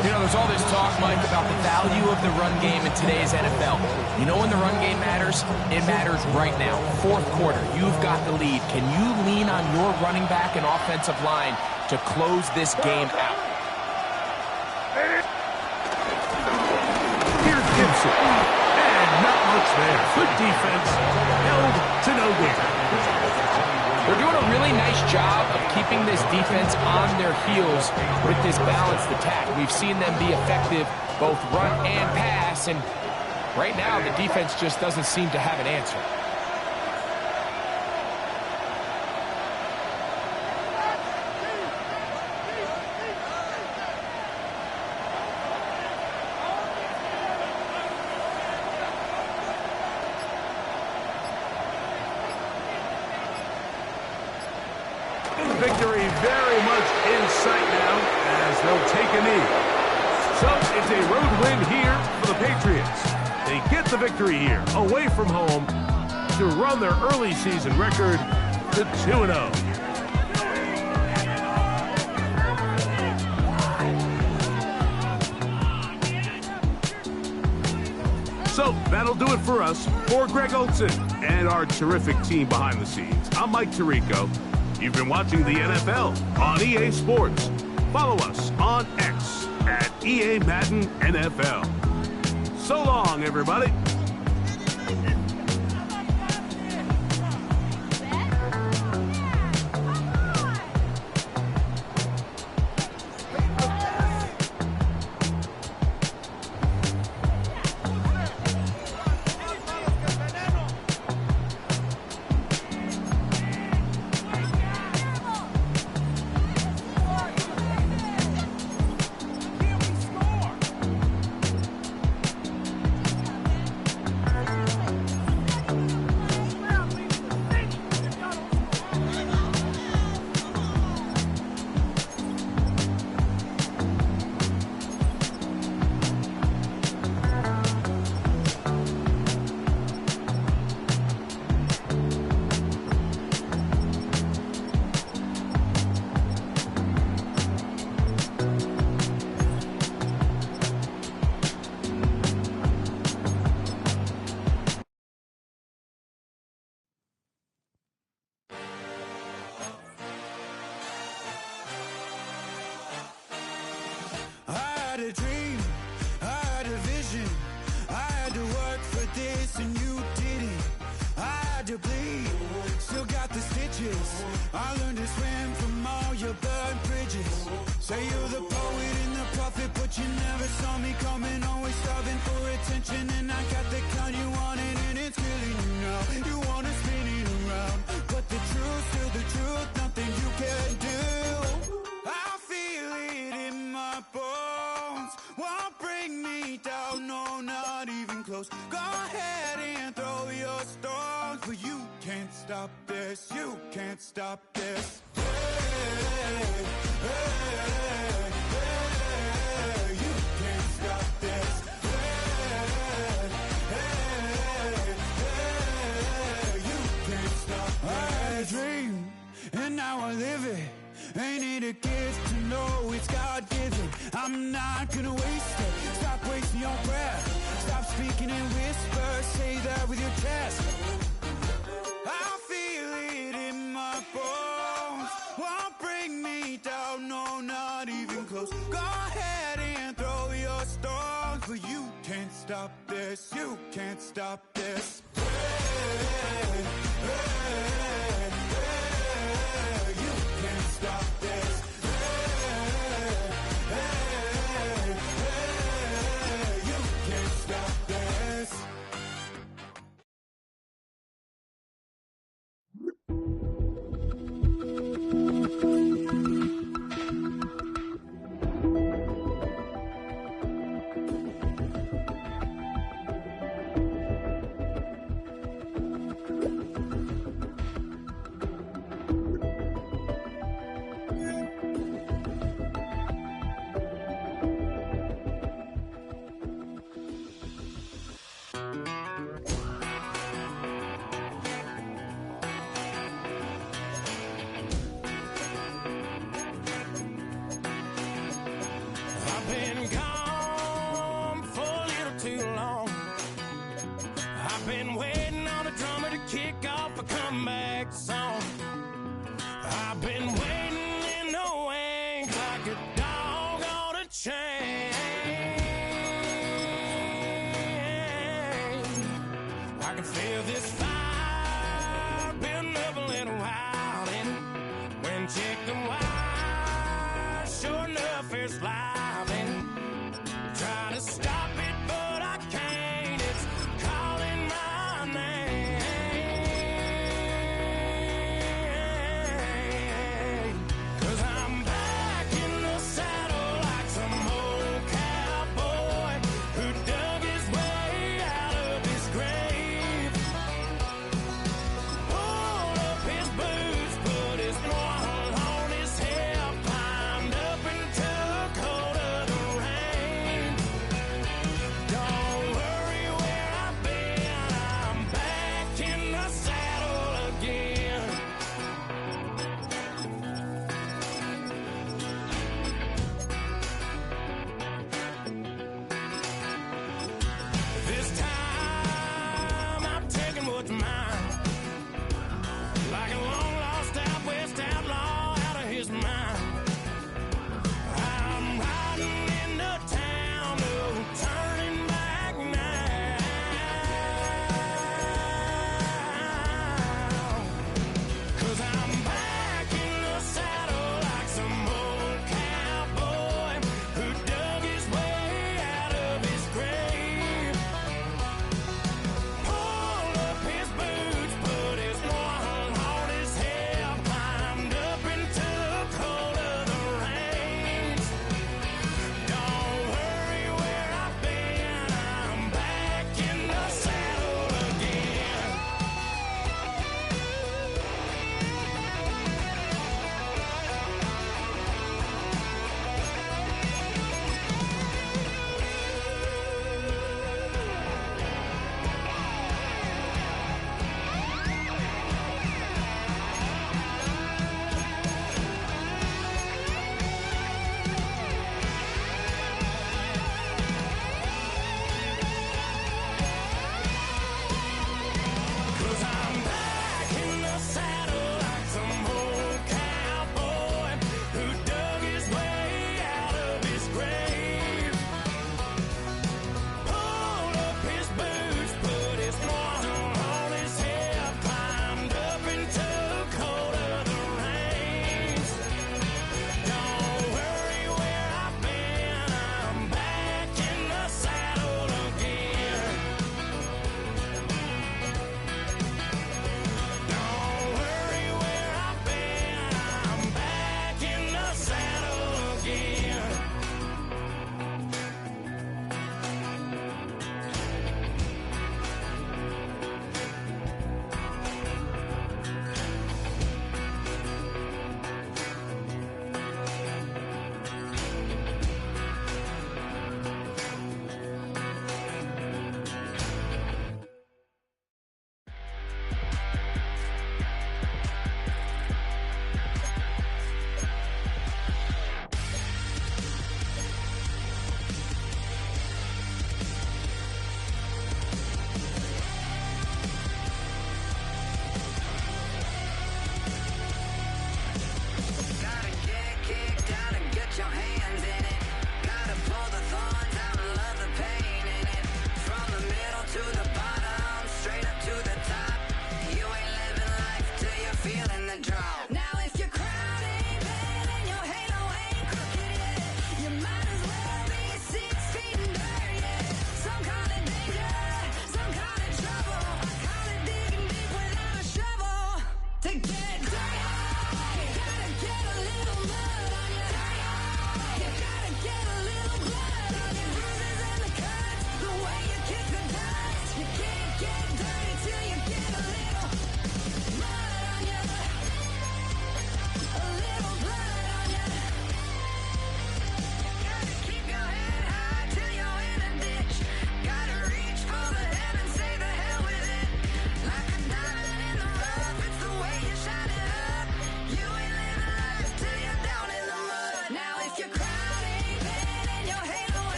You know, there's all this talk, Mike, about the value of the run game in today's NFL. You know when the run game matters? It matters right now. Fourth quarter, you've got the lead. Can you lean on your running back and offensive line to close this game out? Here's Gibson. And not much there. Good defense. Held to no gain. They're doing a really nice job of keeping this defense on their heels with this balanced attack. We've seen them be effective both run and pass, and right now the defense just doesn't seem to have an answer. Victory very much in sight now as they'll take a knee. So it's a road win here for the Patriots. They get the victory here away from home to run their early season record to 2-0. So that'll do it for us. For Greg Olson and our terrific team behind the scenes, I'm Mike Tirico. You've been watching the NFL on EA Sports. Follow us on X at EA Madden NFL. So long, everybody. A dream, I had a vision, I had to work for this and you didn't. I had to bleed, still got the stitches. I learned to swim from all your burned bridges. Say you're the poet and the prophet, but you never saw me coming. Always starving for attention, and I got the kind you wanted, and it's killing you now. You wanna spin it around, but the truth's still the truth, nothing you can do. I feel it in my bones, won't bring me down, no, not even close. Go ahead and throw your stones, but you can't stop this, you can't stop this. Hey, hey, hey, you can't stop this. Hey, hey, hey, you can't stop this. I had a dream, and now I live it. Ain't it a gift to know it's God-given? I'm not gonna waste it. Stop wasting your breath. Stop speaking in whispers. Say that with your chest. I feel it in my bones, won't bring me down, no, not even close. Go ahead and throw your stones, but you can't stop this, you can't stop this. Hey, hey, hey, you can't stop this. Hey, hey, hey, you can't stop this. can feel this fire been up a little while, and when chicken wire, sure enough, it's live, and try to stop it, but I can't. It's calling my name. 'Cause I'm back in the saddle like some old cowboy who dug his way out of his grave. Pulled up his boots, put his one on his hip, climbed up and took hold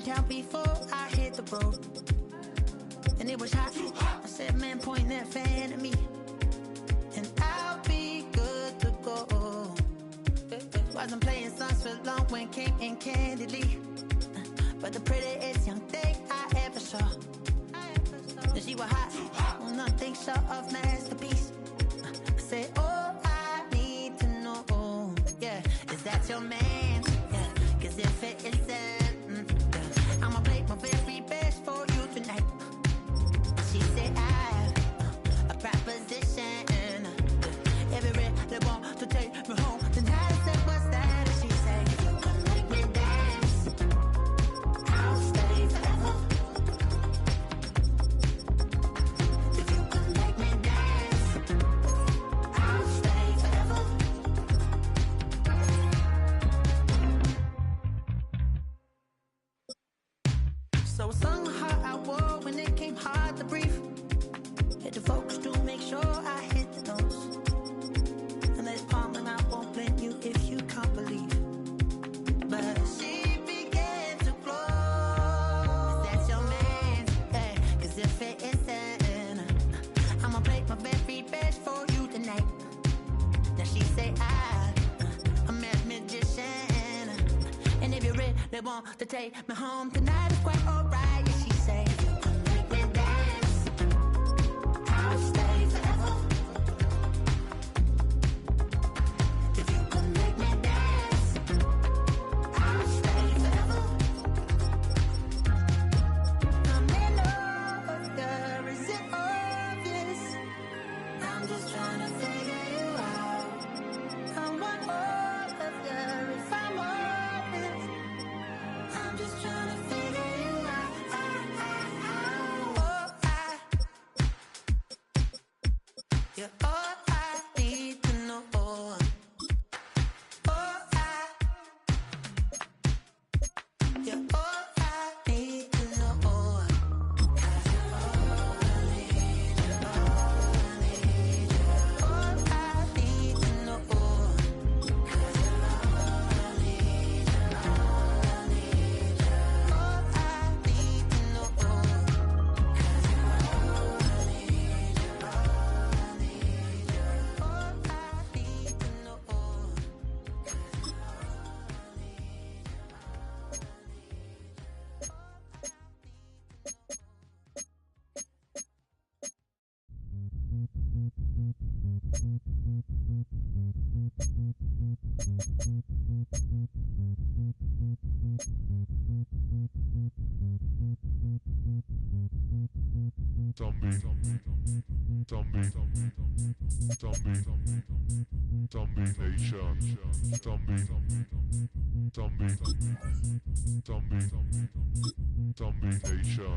town before I hit the road. And it was hot. I said, man, point that fan at me, and I'll be good to go. Wasn't playing songs for long when came in candidly, but the prettiest young thing I ever saw. And she was hot, well, nothing short of masterpiece. I said, oh, I need to know, yeah, is that your man? Yeah, cause if it isn't, I'ma play my very best for you tonight. She said, I have a proposition. Every red they want to take me home tonight. I said, what's that? And she said, if you come make me dance, I'll stay forever. If you come make me dance, I'll stay forever. So I sung how I wore when it came hard to breathe. Hit the focus to make sure I hit the notes. And let's palm and I won't blame you if you can't believe. But she began to glow. That's your man, hey, cause if it isn't, I'ma play my very best for you tonight. Now she say I'm a magician, and if you're ready, they want to take me home tonight. It's quite alright. Yeah, she say, if you come make me dance, I'll stay forever. If you come make me dance, I'll stay forever. I'm in love, yeah, is it obvious? I'm just trying to figure you out. I want all of you if I'm honest. I'm just trying to figure you out. Oh, you're all I need to know. Oh, you're all I need to know. 'Cause you're all I need, you're all I need, you're all I need to know. 'Cause you're all I need, you're all I need, you're all I need to know. 'Cause you're all I need, you're all I need, you're all I need to know. 'Cause you're all I need, you're all I need, you're all I need. Zombie nation. Zombie nation.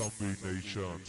Zombie Nation.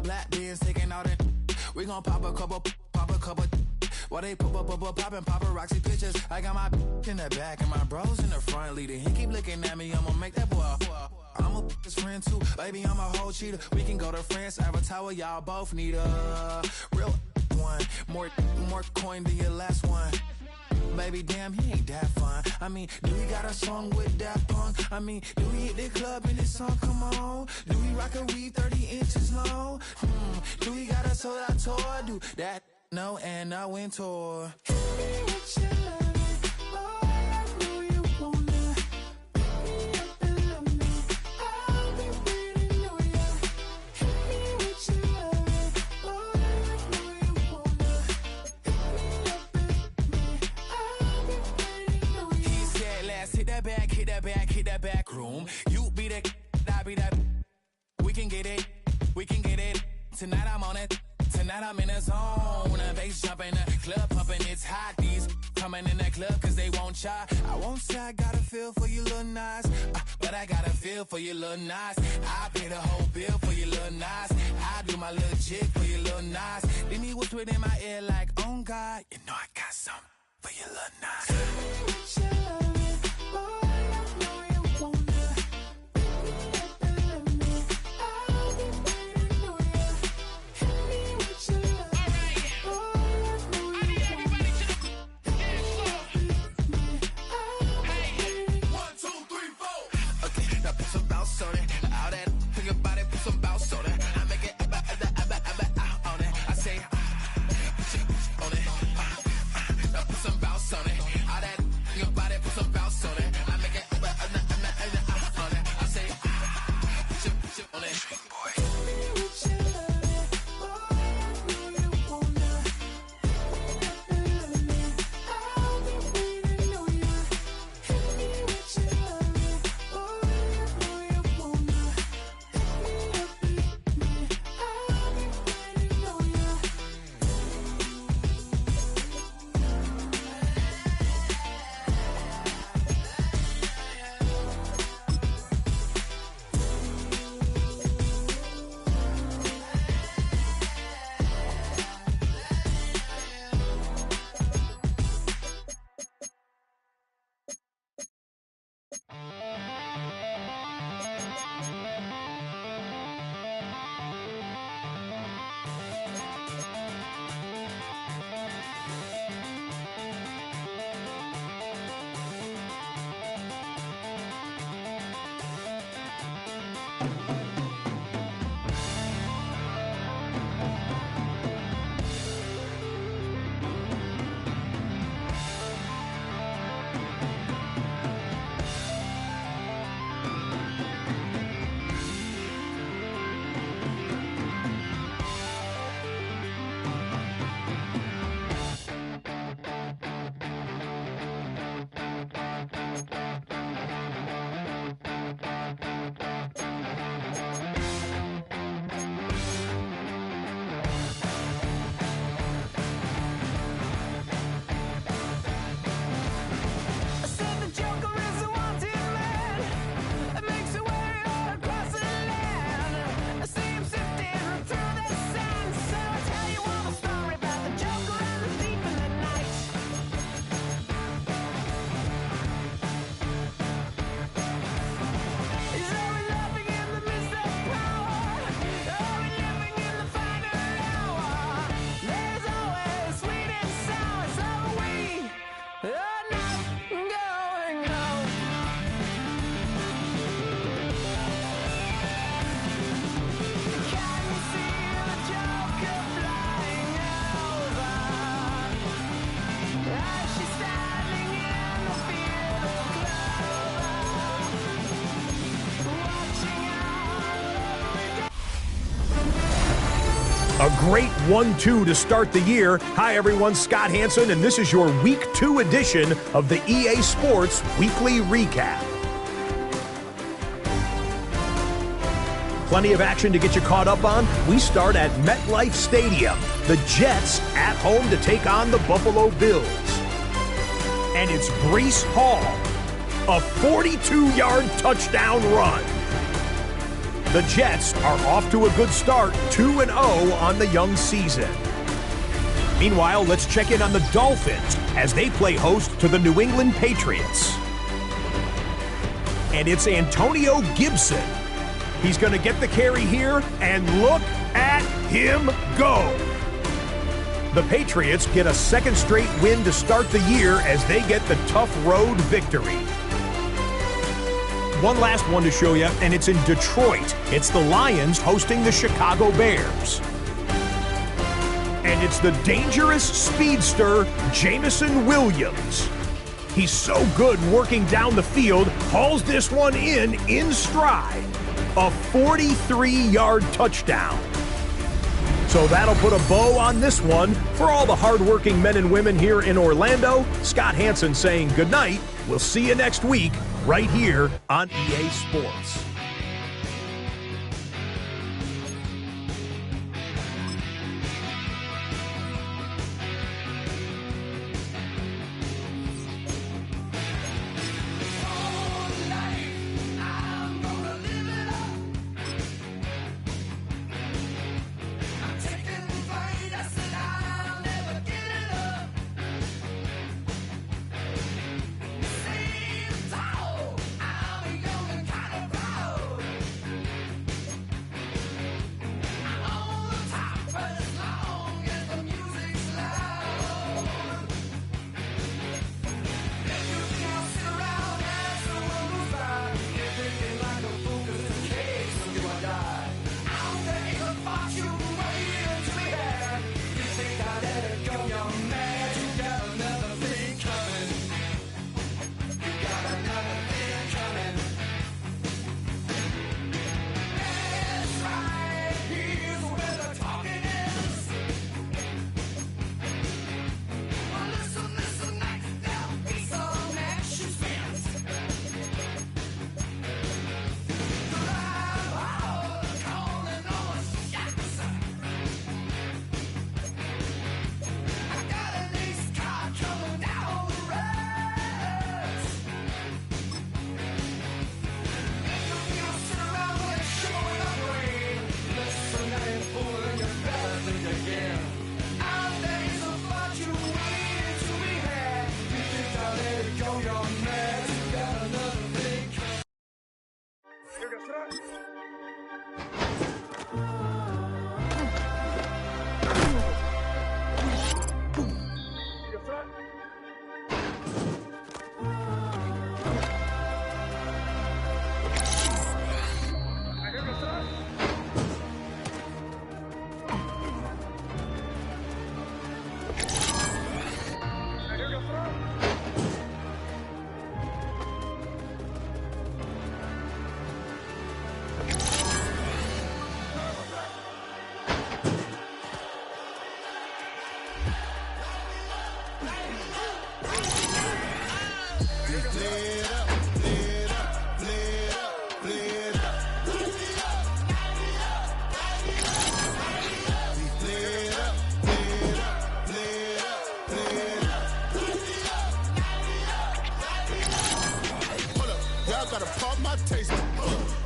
Black beans taking out it. We gon' pop a couple. While they poppin' paparazzi pictures. I got my in the back and my bros in the front leading. He keep looking at me, I'ma make that boy. I'm a his friend too, baby, I'm a whole cheater. We can go to France, Avatar, y'all both need a real one. More coin than your last one. Baby, damn, he ain't that fun. I mean, do we got a song with that punk? I mean, do we hit the club in this song? Come on. Do we rock a weave 30 inches long? Do we got a sold out tour? Do that? No, and I went tour. Hit that back room. You be that, I be that. We can get it. Tonight I'm on it. Tonight I'm in a zone. A bass jumping, a club pumping. It's hot. These coming in that club cause they won't try. I won't say I got a feel for you little nice, but I got a feel for you little nice. I pay the whole bill for you little nice. I do my little jig for you little nice. Then he whispered in my ear like, oh God, you know I got something for you little nice. Some bounce on it. All that, your body put some bounce on it. A great 1-2 to start the year. Hi, everyone. Scott Hansen, and this is your Week 2 edition of the EA Sports Weekly Recap. Plenty of action to get you caught up on. We start at MetLife Stadium. The Jets at home to take on the Buffalo Bills. And it's Breece Hall, a 42-yard touchdown run. The Jets are off to a good start, 2-0 on the young season. Meanwhile, let's check in on the Dolphins as they play host to the New England Patriots. And it's Antonio Gibson. He's going to get the carry here, and look at him go. The Patriots get a second straight win to start the year as they get the tough road victory. One last one to show you, and it's in Detroit. It's the Lions hosting the Chicago Bears. And it's the dangerous speedster, Jameson Williams. He's so good working down the field, hauls this one in stride. A 43-yard touchdown. So that'll put a bow on this one. For all the hardworking men and women here in Orlando, Scott Hansen saying goodnight. We'll see you next week right here on EA Sports.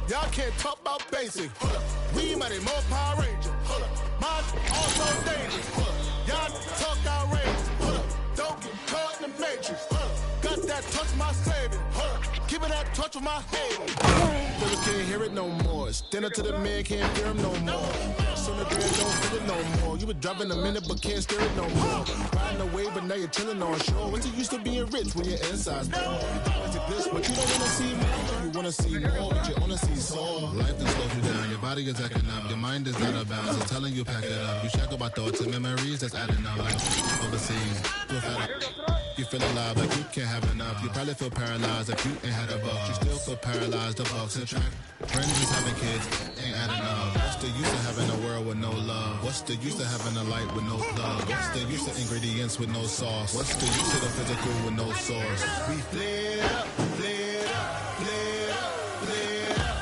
Y'all can't talk about basic. We might more Power Ranger. Mine also dangerous. Y'all talk outrageous. Don't get caught in the matrix. Got that touch my savior. Keep it that touch with my haters. Never can't hear it no more. Stand up to the man, can't hear him no more. Son of dread, don't feel it no more. You been driving a minute, but can't steer it no more. Riding away, but now you're chilling on shore. What's it used to being rich when your inside's poor? It's a glitch, but you don't wanna see more. You wanna see more, but you wanna see sore. Life that slows you down, your body is acting up. Your mind is out of bounds, it's telling you pack it up. You shackle by thoughts and memories that's adding up. Like overseas, you feel alive like you can't have enough. You probably feel paralyzed if you ain't had a buck. You still feel paralyzed, the bucks and track. Friends is having kids, ain't adding up. the use of having a world with no love? What's the use of having a light with no plug? What's the use of ingredients with no sauce? What's the use of the physical with no source? We flared up, flared up, flared up, flared up.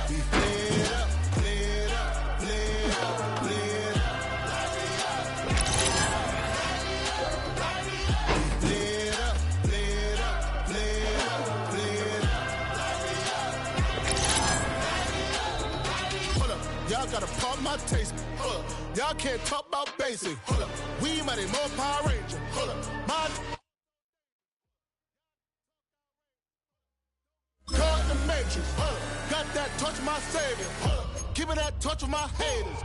We flared up, flared up, flared up, flared up. We flared up, flared up, flared up, flared up. Hold up, y'all gotta pump my taste. Hold up, y'all can't talk about basic. Hold up, we mighty more Power Ranger. Hold up, my caught in the matrix. Hold up, got that touch my savior. Hold up, give me that touch of my haters.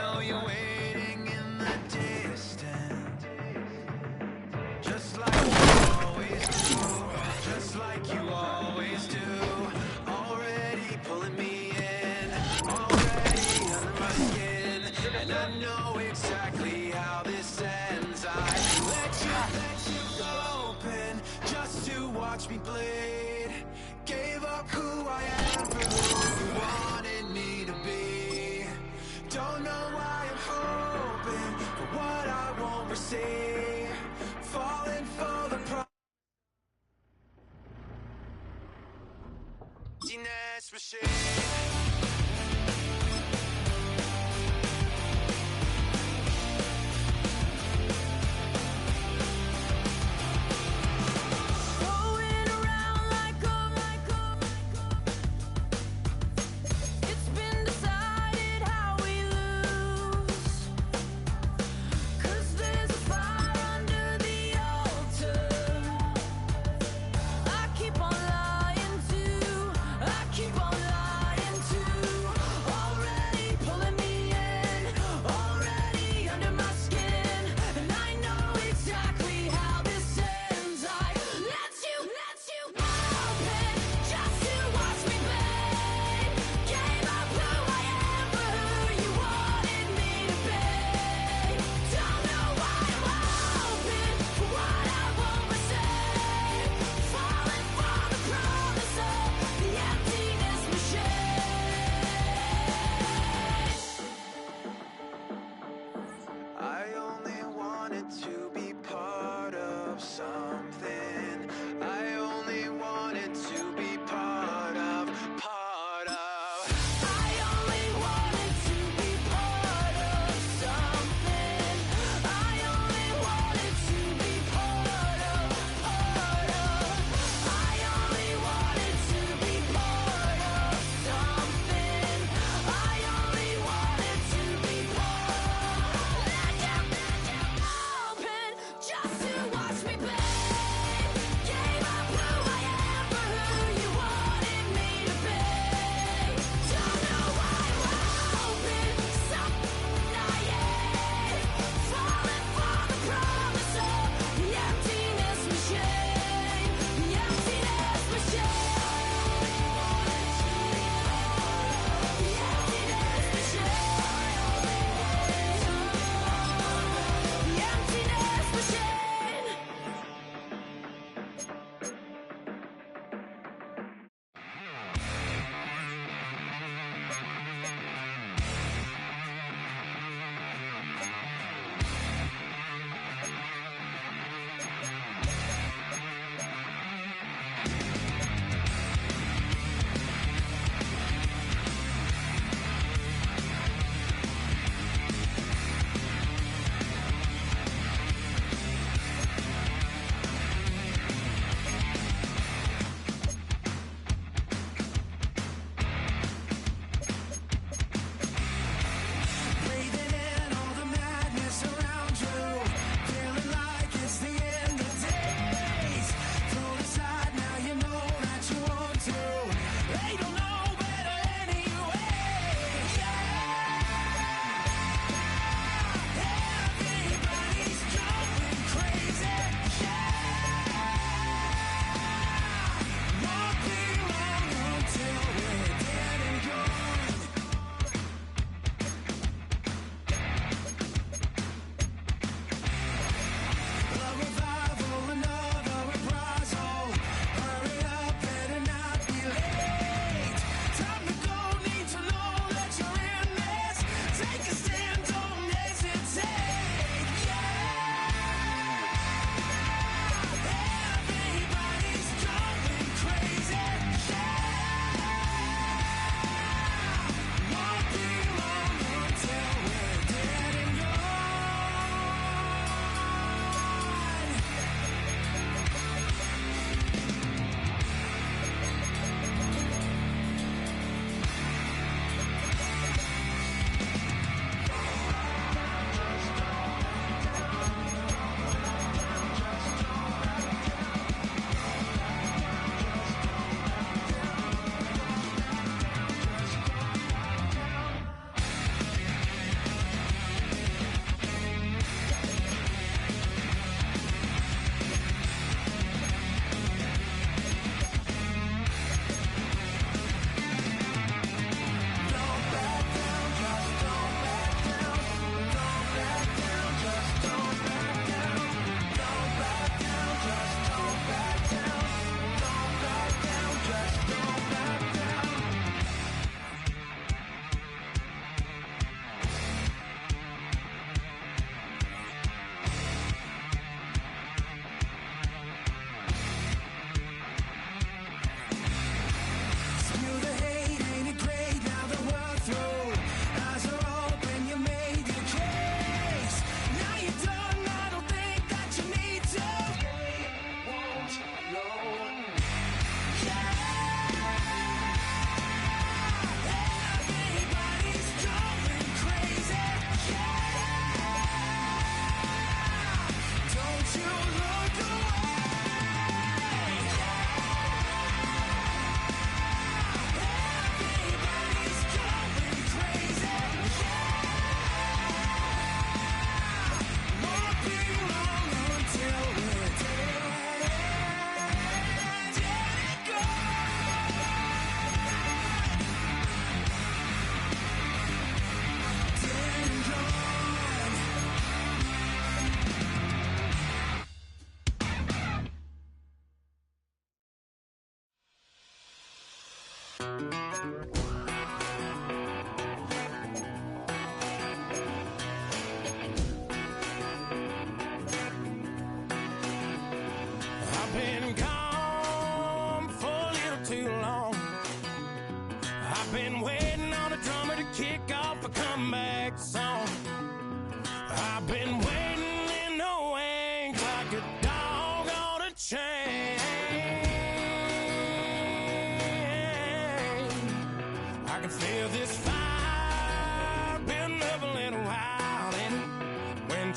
know you're waiting in the distance, just like you always do, just like you always do. Already pulling me in, already under my skin, and I know exactly how this ends. I let you open just to watch me bleed. Gave up who I am for who you wanted me to be. Don't know why I'm hoping for what I won't receive. Falling for the emptiness machine. Keep on lying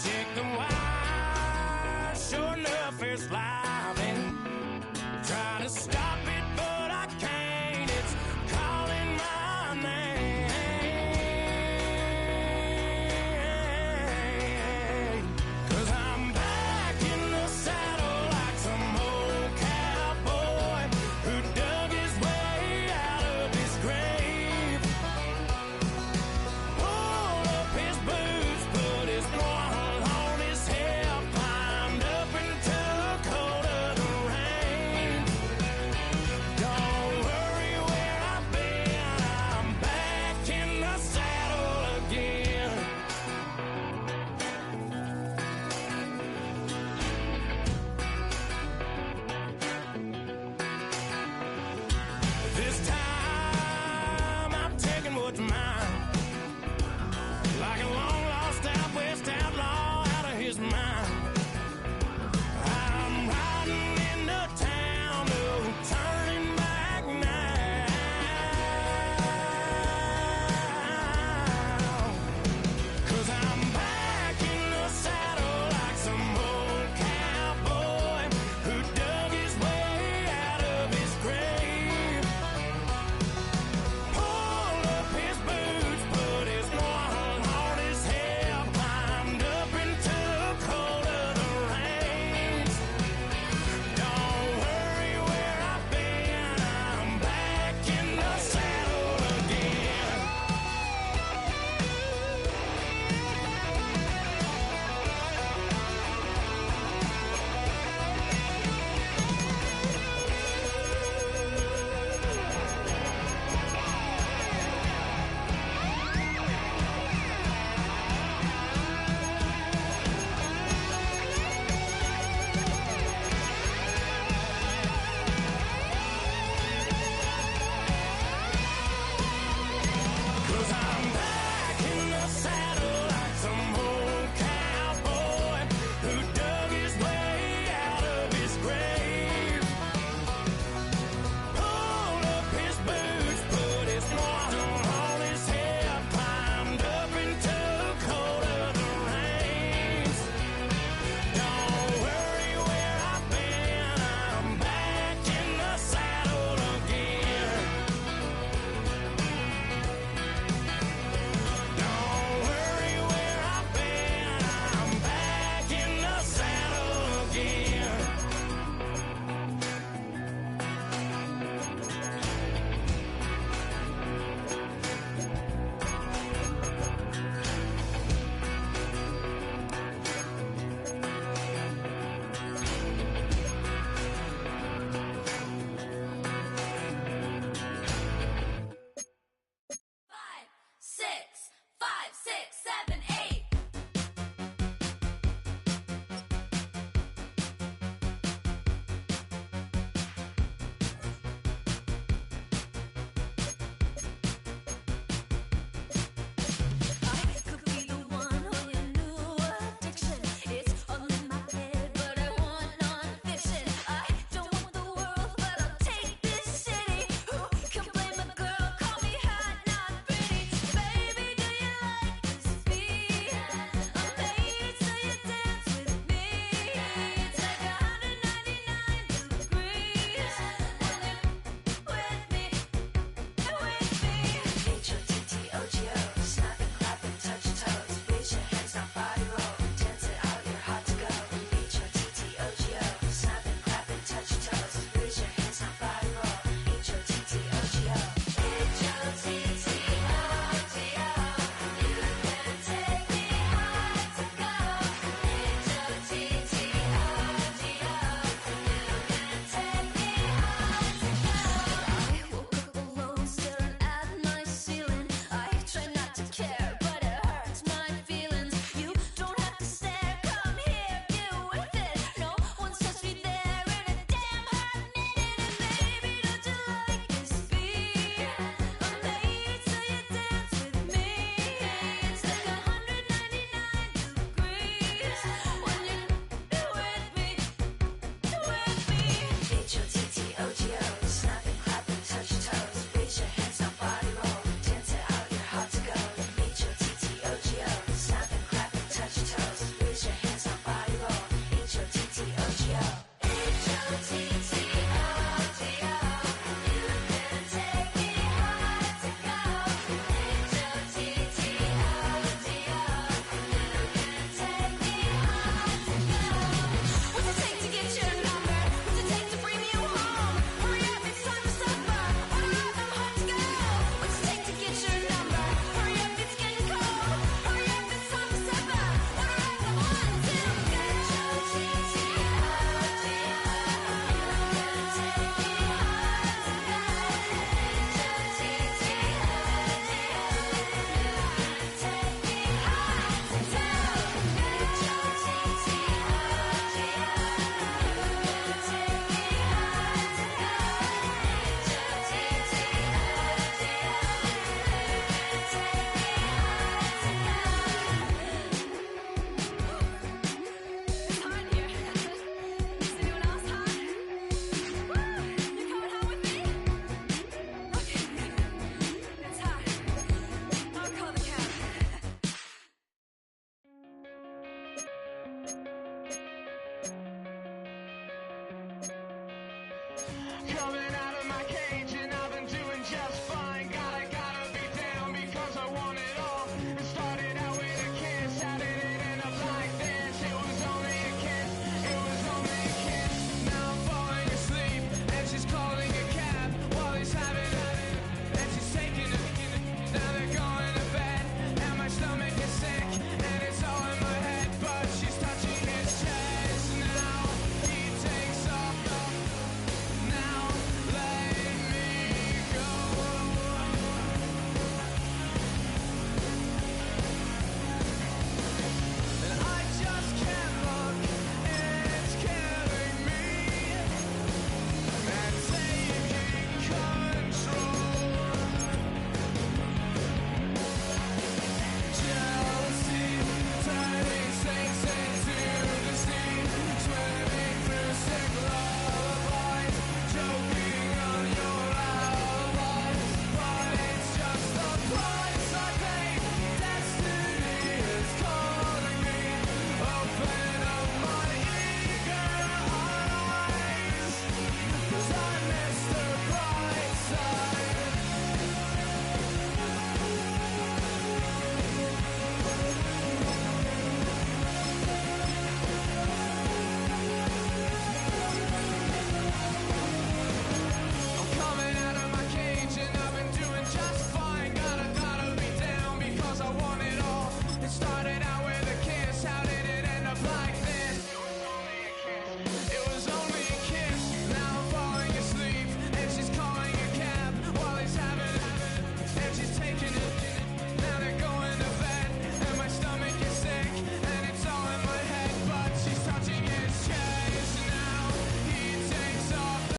chicken wire. Sure enough, it's life.